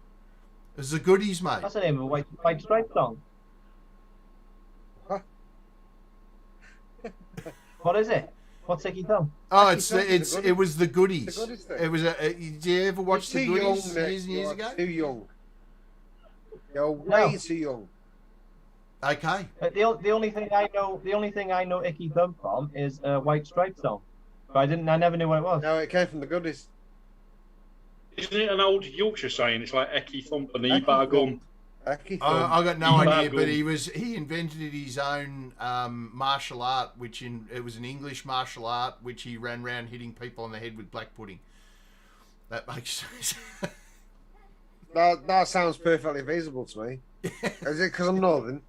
Speaker 2: It's the goodies, mate.
Speaker 6: That's the name of a White Stripe song.
Speaker 4: Huh?
Speaker 6: What is it? What's Icky Thumb?
Speaker 2: Oh,
Speaker 4: Actually,
Speaker 2: it was the goodies.
Speaker 4: The goodies thing.
Speaker 2: It was did you ever watch the
Speaker 4: You're too
Speaker 2: goodies
Speaker 4: young, Nick.
Speaker 2: years and years
Speaker 4: You're
Speaker 2: ago?
Speaker 4: too young. You're way too young.
Speaker 2: Okay.
Speaker 6: The only thing I know Icky Thumb from is a White Stripe song, but I never knew what it was.
Speaker 4: No, it came from the goodies.
Speaker 3: Isn't it an old Yorkshire saying? It's like Ecky Thump and
Speaker 4: Ecky
Speaker 3: Bargum.
Speaker 4: Ecky
Speaker 2: I
Speaker 4: Thumb.
Speaker 2: got no idea, but
Speaker 3: Bargum.
Speaker 2: he invented his own martial art, it was an English martial art, which he ran around hitting people on the head with black pudding. That makes sense.
Speaker 4: That sounds perfectly feasible to me. Is it because I'm northern?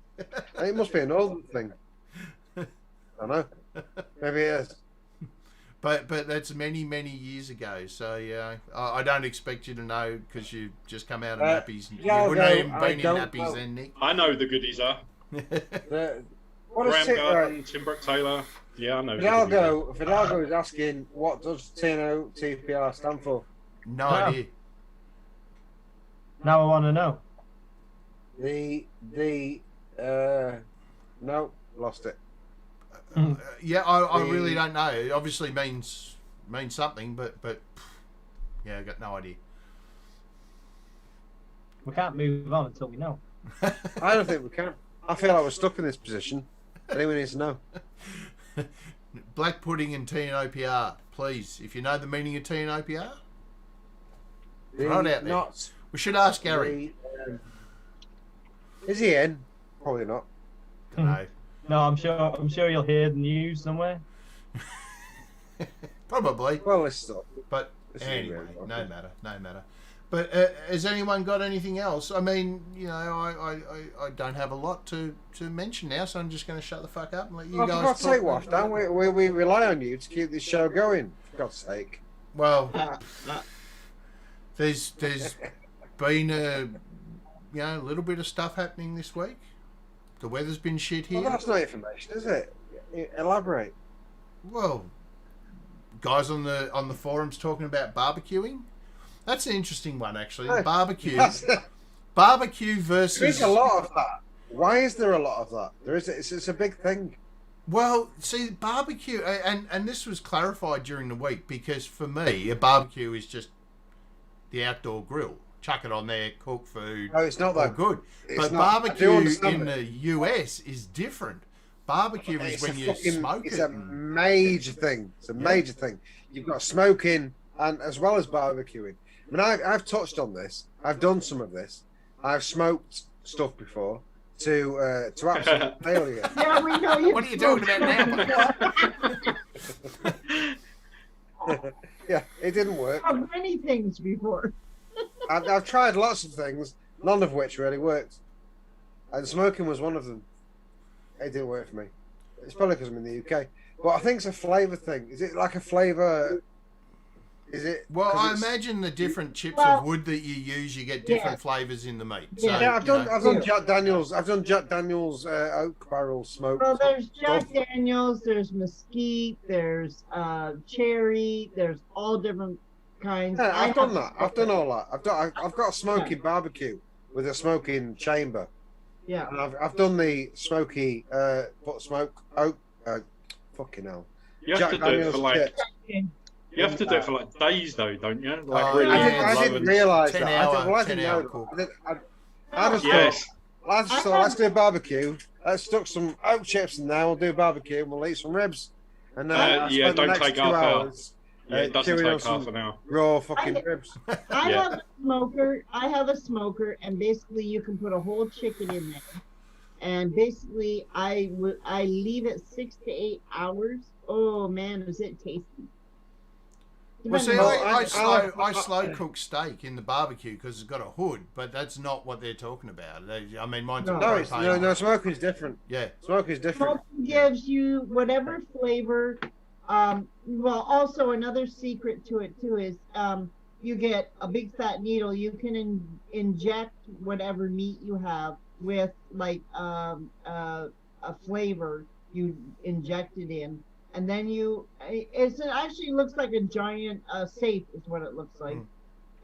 Speaker 4: It must be a northern thing. I don't know. Maybe it is.
Speaker 2: But that's many years ago. So yeah, I don't expect you to know because you just come out of nappies. You wouldn't have even been in nappies then, Nick.
Speaker 3: I know the goodies are.
Speaker 4: What is
Speaker 3: Graham
Speaker 4: it?
Speaker 3: Garden, Tim Brooke Taylor. Yeah, I know.
Speaker 4: Fidalgo is asking, what does TNO-TPR stand for?
Speaker 2: No idea.
Speaker 6: Now I want to know.
Speaker 4: No, lost it.
Speaker 2: Yeah, I really don't know. It obviously means something, but yeah, I got no idea.
Speaker 6: We can't move on until we know.
Speaker 4: I don't think we can. I feel like we're stuck in this position. Anyone needs to know.
Speaker 2: Black pudding and TNOPR, please. If you know the meaning of TNOPR, throw it out there. We should ask Gary.
Speaker 4: Is he in? Probably not.
Speaker 2: Don't know.
Speaker 6: No, I'm sure you'll hear the news somewhere.
Speaker 2: Probably.
Speaker 4: Well, let's stop.
Speaker 2: But
Speaker 4: This is
Speaker 2: anyway,
Speaker 4: really
Speaker 2: no matter. But has anyone got anything else? I mean, you know, I don't have a lot to mention now, so I'm just going to shut the fuck up and let you guys
Speaker 4: For God's
Speaker 2: talk.
Speaker 4: sake, Wash, don't we rely on you to keep this show going. For God's sake.
Speaker 2: Well, there's been a little bit of stuff happening this week. The weather's been shit here.
Speaker 4: Well, that's not information, is it? Elaborate.
Speaker 2: Well, guys on the forums talking about barbecuing. That's an interesting one, actually.
Speaker 4: Hey,
Speaker 2: Barbecue versus.
Speaker 4: There's a lot of that. Why is there a lot of that? There is. It's a big thing.
Speaker 2: Well, see, barbecue, and this was clarified during the week because for me, a barbecue is just the outdoor grill. Chuck it on there, cook food.
Speaker 4: No, it's not that
Speaker 2: good. But
Speaker 4: not.
Speaker 2: barbecue in the US is different. Barbecue is when you smoke
Speaker 4: it's
Speaker 2: it.
Speaker 4: a major thing. It's a major thing. You've got smoking and as well as barbecuing. I mean, I've touched on this. I've done some of this. I've smoked stuff before to absolute failure.
Speaker 5: Yeah, we know you.
Speaker 2: What are you talking about now?
Speaker 4: Yeah, it didn't work.
Speaker 5: I've many things before.
Speaker 4: I've tried lots of things, none of which really worked. And smoking was one of them. It didn't work for me. It's probably because I'm in the UK. But I think it's a flavour thing. Is it like a flavour? Is it?
Speaker 2: Well, I imagine the different chips of wood that you use, you get different flavours in the meat. So,
Speaker 5: Yeah,
Speaker 4: I've done Jack Daniels. I've done Jack Daniels oak barrel smoke.
Speaker 5: Well, there's Jack Daniels, there's mesquite, there's cherry, there's all different kinds.
Speaker 4: Yeah, I've done that. I've done all that. I've got a smoking barbecue with a smoking chamber.
Speaker 5: Yeah.
Speaker 4: And I've done the smoky smoke oak. Fucking hell.
Speaker 3: You have to do it for like. You have to do it for like days, though, don't you? Like really.
Speaker 4: I didn't realise that. I didn't know
Speaker 2: cook.
Speaker 4: that. I just thought, let's do a barbecue. Let's stuck some oak chips in there. We'll do a barbecue and we'll eat some ribs. And
Speaker 3: yeah, don't take half
Speaker 4: hours.
Speaker 3: Yeah, it doesn't take half an hour.
Speaker 4: Raw fucking ribs.
Speaker 5: I have a smoker. And basically you can put a whole chicken in there. And basically I leave it 6 to 8 hours. Oh man, is it tasty?
Speaker 2: Well, see, I slow cook steak in the barbecue because it's got a hood, but that's not what they're talking about. I mean, mine's
Speaker 4: no, smoking's different.
Speaker 2: Yeah,
Speaker 4: smoking's different.
Speaker 5: Smoking gives you whatever flavor. Well, also another secret to it too is you get a big fat needle. You can inject whatever meat you have with like a flavor. You inject it in. And then it actually looks like a giant safe is what it looks like.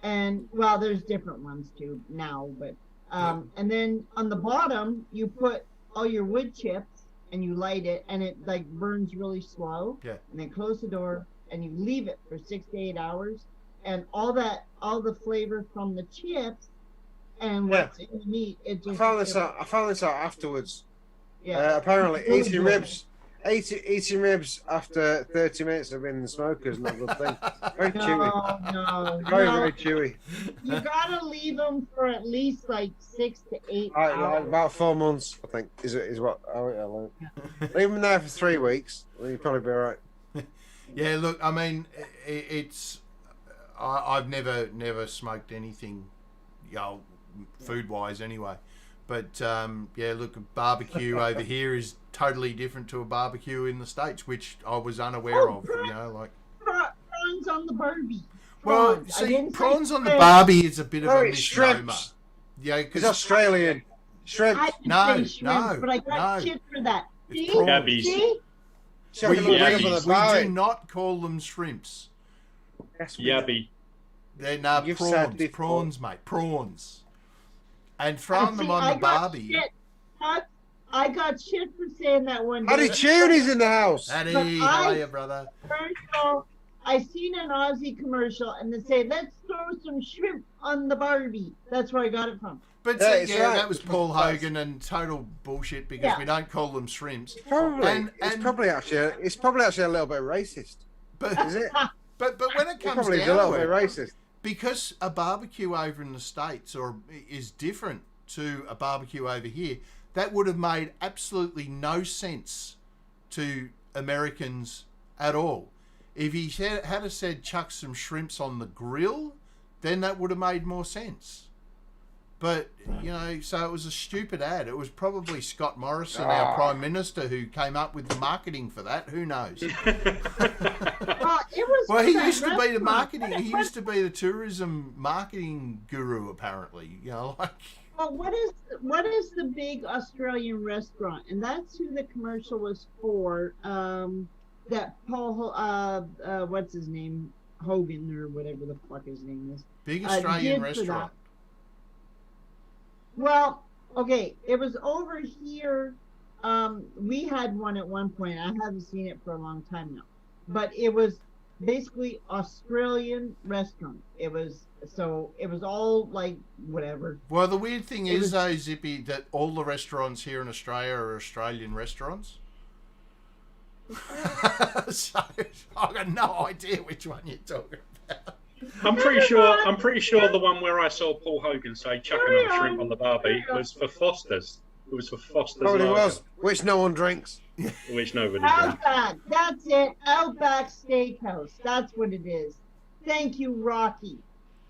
Speaker 5: And well, there's different ones too now, but and then on the bottom you put all your wood chips and you light it, and it like burns really slow.
Speaker 2: Yeah.
Speaker 5: And then close the door, and you leave it for 6 to 8 hours, and all the flavor from the chips and what's in the meat, it just.
Speaker 4: I found this out afterwards.
Speaker 5: Yeah.
Speaker 4: Apparently, eating ribs after 30 minutes of being in the smoker is not a good thing. Very chewy.
Speaker 5: No.
Speaker 4: Very chewy.
Speaker 5: You gotta leave them for at least like 6 to 8
Speaker 4: Like
Speaker 5: hours.
Speaker 4: about 4 months, I think, is what I learned. Leave them there for 3 weeks, then you'll probably be all right.
Speaker 2: Yeah, look, I mean, I've never smoked anything, food-wise anyway. But, yeah, look, a barbecue over here is totally different to a barbecue in the States, which I was unaware of, like...
Speaker 5: Prawns on the Barbie.
Speaker 2: Well,
Speaker 5: Prawns.
Speaker 2: see, prawns on the Barbie is a bit of a misnomer.
Speaker 4: Shrimps.
Speaker 2: Yeah,
Speaker 4: It's
Speaker 2: because...
Speaker 4: Australian. Shrimps.
Speaker 5: I didn't
Speaker 2: No,
Speaker 5: say shrimps,
Speaker 2: no,
Speaker 5: but I got
Speaker 2: no.
Speaker 5: shit for that.
Speaker 2: It's
Speaker 5: See?
Speaker 2: prawns.
Speaker 3: Gabbies.
Speaker 5: See?
Speaker 4: Chuck them
Speaker 3: Yeah,
Speaker 4: over the
Speaker 2: We
Speaker 4: Barbie.
Speaker 2: do not call them shrimps.
Speaker 4: Yes, we do.
Speaker 3: Yabby.
Speaker 2: They're
Speaker 4: You've said
Speaker 2: prawns.
Speaker 4: before.
Speaker 2: Prawns, mate. Prawns. And throwing them on
Speaker 5: I
Speaker 2: the
Speaker 5: got
Speaker 2: Barbie...
Speaker 5: shit. I got shit for saying that one day.
Speaker 4: Paddy Tuni's in the house.
Speaker 2: Eddie,
Speaker 5: But
Speaker 2: how are you, brother?
Speaker 5: Commercial, I seen an Aussie commercial and they say, let's throw some shrimp on the Barbie. That's where I got it from.
Speaker 2: But
Speaker 4: Yeah,
Speaker 2: see,
Speaker 4: it's
Speaker 2: yeah,
Speaker 4: right.
Speaker 2: that was Paul Hogan and total bullshit because
Speaker 5: Yeah.
Speaker 2: we don't call them shrimps.
Speaker 4: Probably. It's
Speaker 2: And-
Speaker 4: probably actually a little bit racist.
Speaker 2: But
Speaker 4: Is it?
Speaker 2: but when it
Speaker 4: It
Speaker 2: comes
Speaker 4: probably is a
Speaker 2: down
Speaker 4: little
Speaker 2: to
Speaker 4: bit
Speaker 2: it,
Speaker 4: racist.
Speaker 2: because a barbecue over in the States is different to a barbecue over here, that would have made absolutely no sense to Americans at all. If he had said chuck some shrimps on the grill, then that would have made more sense. But, so it was a stupid ad. It was probably Scott Morrison, our Prime Minister, who came up with the marketing for that. Who knows?
Speaker 5: It was
Speaker 2: Well, he
Speaker 5: for that
Speaker 2: used to be the
Speaker 5: restaurant.
Speaker 2: marketing. He used to be the tourism marketing guru, apparently. Like...
Speaker 5: Well, what is the big Australian restaurant? And that's who the commercial was for. That Paul, what's his name? Hogan or whatever the fuck his name is.
Speaker 2: Big Australian
Speaker 5: did for that.
Speaker 2: restaurant.
Speaker 5: Well, okay, it was over here. We had one at one point. I haven't seen it for a long time now, but it was basically Australian restaurant. It was all like whatever.
Speaker 2: Well, the weird thing
Speaker 5: It
Speaker 2: is,
Speaker 5: was-
Speaker 2: though, Zippy, that all the restaurants here in Australia are Australian restaurants. So I've got no idea which one you're talking about.
Speaker 3: I'm pretty sure the one where I saw Paul Hogan say chucking a shrimp on the Barbie was for Foster's. It was for Foster's
Speaker 4: Probably
Speaker 3: Lager,
Speaker 4: was, which no one drinks.
Speaker 3: which nobody drinks.
Speaker 5: Outback. That's it. Outback Steakhouse. That's what it is. Thank you, Rocky.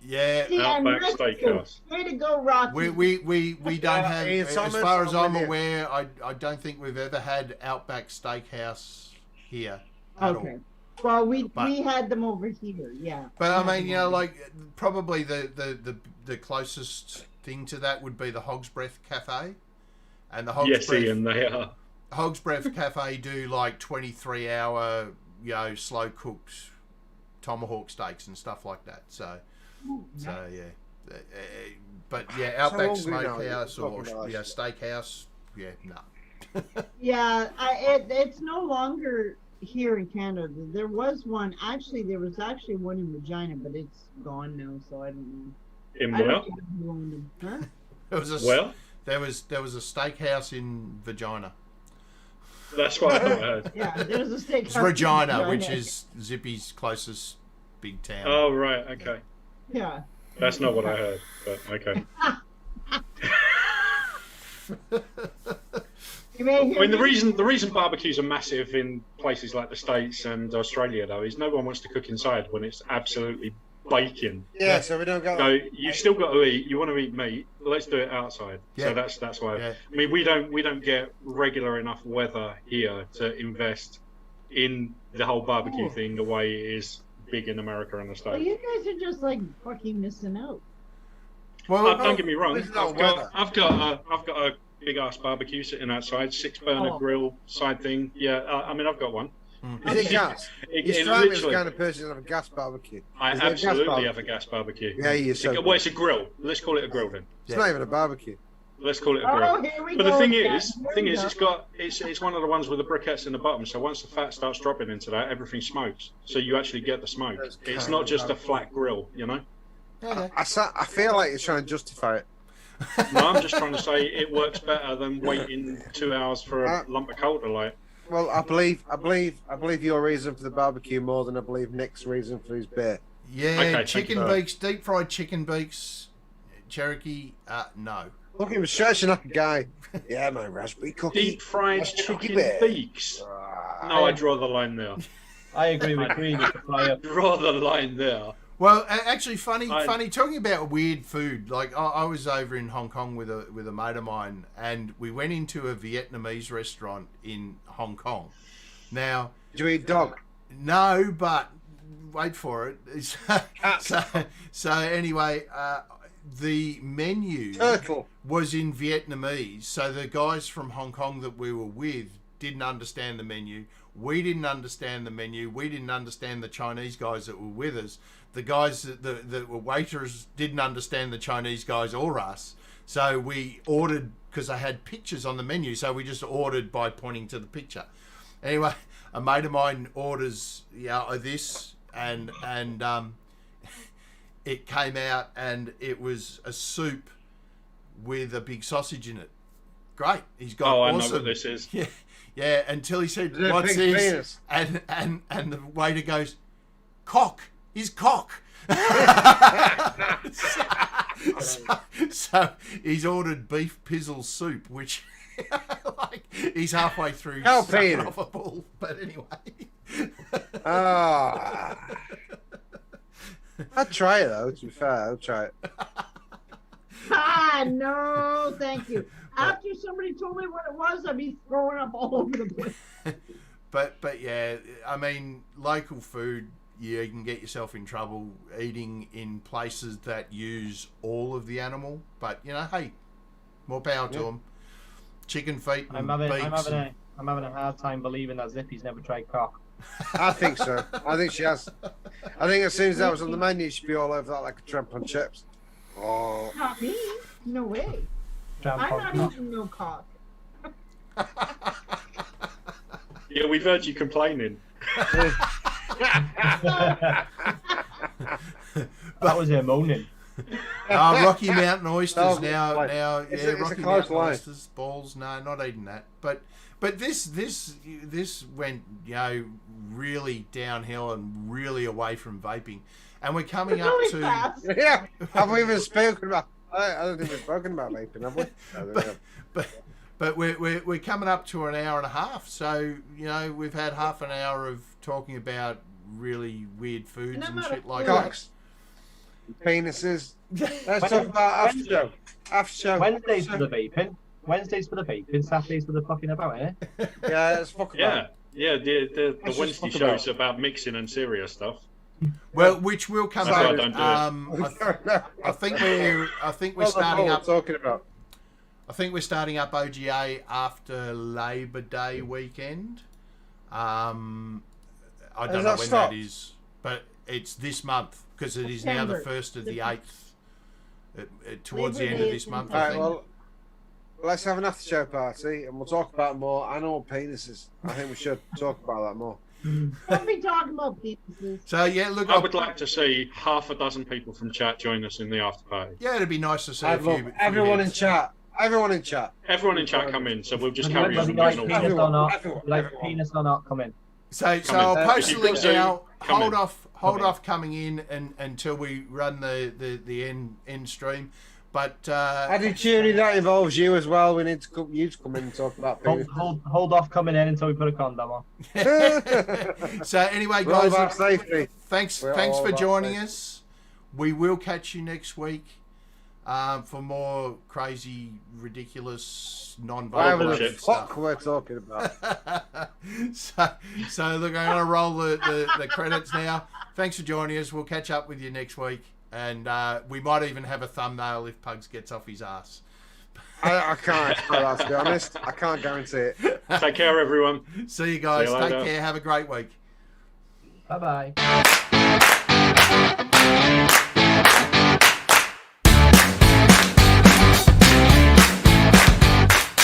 Speaker 2: Yeah,
Speaker 5: See, I'm
Speaker 3: Outback
Speaker 5: Mexican.
Speaker 3: Steakhouse.
Speaker 5: Way to go, Rocky.
Speaker 2: we don't have,
Speaker 4: Ian
Speaker 2: as
Speaker 4: Thomas,
Speaker 2: far as I'm
Speaker 4: with you.
Speaker 2: aware, I don't think we've ever had Outback Steakhouse here at all.
Speaker 5: Okay. Well, we
Speaker 2: But-
Speaker 5: had them over here. Yeah.
Speaker 2: But I
Speaker 5: We had
Speaker 2: mean,
Speaker 5: them over
Speaker 2: like probably the closest thing to that would be the Hog's Breath Cafe, and the Hog's
Speaker 3: Yes,
Speaker 2: Breath
Speaker 3: Ian, they are.
Speaker 2: Hog's Breath Cafe do like 23-hour, slow cooked tomahawk steaks and stuff like that. So yeah. But yeah, Outback
Speaker 4: So long we know
Speaker 2: Smokehouse
Speaker 4: you're
Speaker 2: or
Speaker 4: talking about
Speaker 2: Steakhouse, yeah, no.
Speaker 5: Yeah, it's no longer here in Canada. There was one. Actually, there was actually one in Regina, but it's gone now, so I don't know.
Speaker 3: In
Speaker 5: I don't
Speaker 3: well,
Speaker 5: know who owned them. Huh?
Speaker 2: There was a
Speaker 3: well,
Speaker 2: there was a steakhouse in Vagina.
Speaker 3: that's what I heard.
Speaker 5: Yeah, there's a steakhouse.
Speaker 2: It's
Speaker 5: in
Speaker 2: Regina, which is Zippy's closest big town.
Speaker 3: Oh right, okay.
Speaker 5: Yeah.
Speaker 3: That's not what I heard, but okay.
Speaker 5: You may hear
Speaker 3: I mean, the
Speaker 5: me-
Speaker 3: reason barbecues are massive in places like the States and Australia, though, is no one wants to cook inside when it's absolutely baking.
Speaker 4: Yeah, so we don't go.
Speaker 3: So you still got to eat. You want to eat meat. Let's do it outside.
Speaker 2: Yeah.
Speaker 3: So that's why.
Speaker 2: Yeah.
Speaker 3: I mean, we don't get regular enough weather here to invest in the whole barbecue thing the way it is big in America and the
Speaker 5: Well,
Speaker 3: States.
Speaker 5: you guys are just like fucking missing out.
Speaker 2: Well,
Speaker 3: Don't get me wrong.
Speaker 4: There's no
Speaker 3: I've got a big ass barbecue sitting outside, 6-burner
Speaker 5: Oh.
Speaker 3: grill side thing. Yeah, I mean I've got one.
Speaker 4: Is it gas?
Speaker 3: It
Speaker 4: You strike me as the
Speaker 3: literally,
Speaker 4: kind of person that have a gas barbecue.
Speaker 3: I
Speaker 4: Is it a gas
Speaker 3: absolutely
Speaker 4: barbecue?
Speaker 3: have a gas barbecue.
Speaker 4: Yeah, you're so.
Speaker 3: Well, it's a grill. Let's call it a grill then.
Speaker 4: It's not even a barbecue.
Speaker 3: Let's call it a
Speaker 5: Oh,
Speaker 3: grill.
Speaker 5: here we
Speaker 3: But
Speaker 5: go.
Speaker 3: the thing
Speaker 5: again.
Speaker 3: is,
Speaker 5: Here we go.
Speaker 3: it's one of the ones with the briquettes in the bottom. So once the fat starts dropping into that, everything smokes. So you actually get the smoke. It's not just a flat grill, you know.
Speaker 2: Okay.
Speaker 4: I feel like you're trying to justify it.
Speaker 3: No, I'm just trying to say it works better than waiting 2 hours for a lump of coal to light.
Speaker 4: Well, I believe your reason for the barbecue more than I believe Nick's reason for his beer.
Speaker 2: Yeah,
Speaker 3: Okay,
Speaker 2: chicken beaks, deep fried chicken beaks, Cherokee. No.
Speaker 4: Look, he was stretching like a guy. Yeah, my raspberry cookie.
Speaker 3: Deep fried
Speaker 4: Raspberry cookie
Speaker 3: chicken
Speaker 4: beer.
Speaker 3: beaks. No, I draw the line there.
Speaker 6: I agree with Green with the fire.
Speaker 3: Draw the line there.
Speaker 2: Well, actually, funny. Talking about weird food, like I was over in Hong Kong with a mate of mine, and we went into a Vietnamese restaurant in Hong Kong. Now,
Speaker 4: Did you eat dog?
Speaker 2: no, but wait for it. So anyway, the menu
Speaker 4: Turtle.
Speaker 2: was in Vietnamese, so the guys from Hong Kong that we were with didn't understand the menu. We didn't understand the menu. We didn't understand the Chinese guys that were with us. The guys that were waiters didn't understand the Chinese guys or us. So we ordered, because they had pictures on the menu, so we just ordered by pointing to the picture. Anyway, a mate of mine orders this, and it came out, and it was a soup with a big sausage in it. Great. He's got
Speaker 3: Oh, I
Speaker 2: awesome.
Speaker 3: know what this is.
Speaker 2: Yeah, until he said,
Speaker 4: Is it a
Speaker 2: "What's
Speaker 4: big
Speaker 2: this?"
Speaker 4: penis?
Speaker 2: And the waiter goes, "Cock. He's cock." so he's ordered beef pizzle soup, which like he's halfway through
Speaker 4: How
Speaker 2: sucking
Speaker 4: pain.
Speaker 2: off a ball. But anyway.
Speaker 4: Ah. I'd try it though. To be fair, I'll try it.
Speaker 5: Ah, no, thank you. After somebody told me what it was, I'd be throwing up all over the place.
Speaker 2: But yeah, I mean, local food, you can get yourself in trouble eating in places that use all of the animal. But you know, hey, more power to them. Chicken feet and
Speaker 6: I'm
Speaker 2: beaks.
Speaker 6: having a hard time believing that Zippy's never tried cock.
Speaker 4: I think so. I think she has. I think as soon as that was on the menu, she'd be all over that like a tramp on chips. Oh.
Speaker 5: Not me. No way.
Speaker 6: Tramp
Speaker 5: I'm
Speaker 6: on
Speaker 5: not
Speaker 6: cock.
Speaker 5: eating no cock.
Speaker 3: Yeah, we've heard you complaining.
Speaker 6: That was her moaning.
Speaker 2: Rocky Mountain oysters
Speaker 4: No,
Speaker 2: now.
Speaker 4: like,
Speaker 2: Now,
Speaker 4: it's
Speaker 2: yeah,
Speaker 4: a
Speaker 2: Rocky
Speaker 4: close
Speaker 2: Mountain
Speaker 4: line.
Speaker 2: oysters, balls. No, not eating that. But this went really downhill and really away from vaping, and we're coming up
Speaker 5: Really
Speaker 2: to.
Speaker 5: fast.
Speaker 4: Yeah. Have we even spoken about? I don't think we've spoken about vaping, have we? I don't know.
Speaker 2: But we're coming up to an hour and a half, so we've had half an hour of talking about really weird foods
Speaker 5: And I'm
Speaker 2: and
Speaker 5: out
Speaker 2: shit
Speaker 5: of
Speaker 2: like
Speaker 5: food.
Speaker 2: that.
Speaker 4: Cocks. Penises. Let's talk about after show. After show.
Speaker 6: Wednesdays for the vaping. Wednesdays for the vaping. Saturdays for the fucking about, eh?
Speaker 4: Yeah, let's fuck about
Speaker 3: Yeah, the
Speaker 4: Let's just
Speaker 3: Wednesday
Speaker 4: talk
Speaker 3: shows about mixing and serious stuff.
Speaker 2: Well, which will come
Speaker 3: That's why I
Speaker 2: up.
Speaker 3: don't do it.
Speaker 2: I think we're
Speaker 4: What
Speaker 2: starting
Speaker 4: the hell
Speaker 2: up.
Speaker 4: we're talking about.
Speaker 2: I think we're starting up OGA after Labor Day weekend. I don't
Speaker 4: Has
Speaker 2: know
Speaker 4: that
Speaker 2: when
Speaker 4: stopped?
Speaker 2: that is, but it's this month because it is now the
Speaker 5: September.
Speaker 2: 1st of the 8th. Towards the
Speaker 5: Labor
Speaker 2: end of
Speaker 5: Day
Speaker 2: this
Speaker 5: is
Speaker 2: month,
Speaker 5: in
Speaker 2: I
Speaker 4: Alright,
Speaker 2: think.
Speaker 4: well, let's have an after show party and we'll talk about more animal penises. I think we should talk about that more.
Speaker 5: Don't be talking about penises.
Speaker 2: So yeah, look,
Speaker 3: I would like to see half a dozen people from chat join us in the after party.
Speaker 2: yeah, it'd be nice to see
Speaker 4: I'd
Speaker 2: a
Speaker 4: love
Speaker 2: few.
Speaker 4: everyone in
Speaker 2: heads.
Speaker 4: chat. Everyone in chat.
Speaker 3: Everyone in chat come in, so we'll just
Speaker 6: Whether
Speaker 3: carry on
Speaker 6: you
Speaker 3: doing
Speaker 6: like
Speaker 3: all
Speaker 6: penis
Speaker 3: that.
Speaker 6: or not,
Speaker 4: Everyone,
Speaker 6: like
Speaker 4: everyone.
Speaker 6: penis or not, come in.
Speaker 2: So
Speaker 3: Come
Speaker 2: I'll
Speaker 3: in.
Speaker 2: post
Speaker 3: If
Speaker 2: the
Speaker 3: you've
Speaker 2: link
Speaker 3: got Zoom,
Speaker 2: now.
Speaker 3: come
Speaker 2: Hold
Speaker 3: in.
Speaker 2: off coming in until we run the end stream. But
Speaker 4: Attitude that involves you as well. We need you to come in and talk about penis.
Speaker 6: Hold off coming in until we put a condom on.
Speaker 2: so anyway,
Speaker 4: We're all
Speaker 2: guys,
Speaker 4: about safety.
Speaker 2: thanks
Speaker 4: We're
Speaker 2: for
Speaker 4: all about
Speaker 2: joining
Speaker 4: safety.
Speaker 2: us. We will catch you next week for more crazy, ridiculous,
Speaker 4: Whatever the
Speaker 3: bullshit
Speaker 4: fuck we're talking about.
Speaker 2: so look, I'm gonna roll the credits now. Thanks for joining us. We'll catch up with you next week, and we might even have a thumbnail if Pugs gets off his ass.
Speaker 4: I can't. To be honest, I can't guarantee it.
Speaker 3: Take care, everyone.
Speaker 2: See you guys.
Speaker 3: See you
Speaker 2: Take
Speaker 3: later.
Speaker 2: care. Have a great week.
Speaker 6: Bye bye.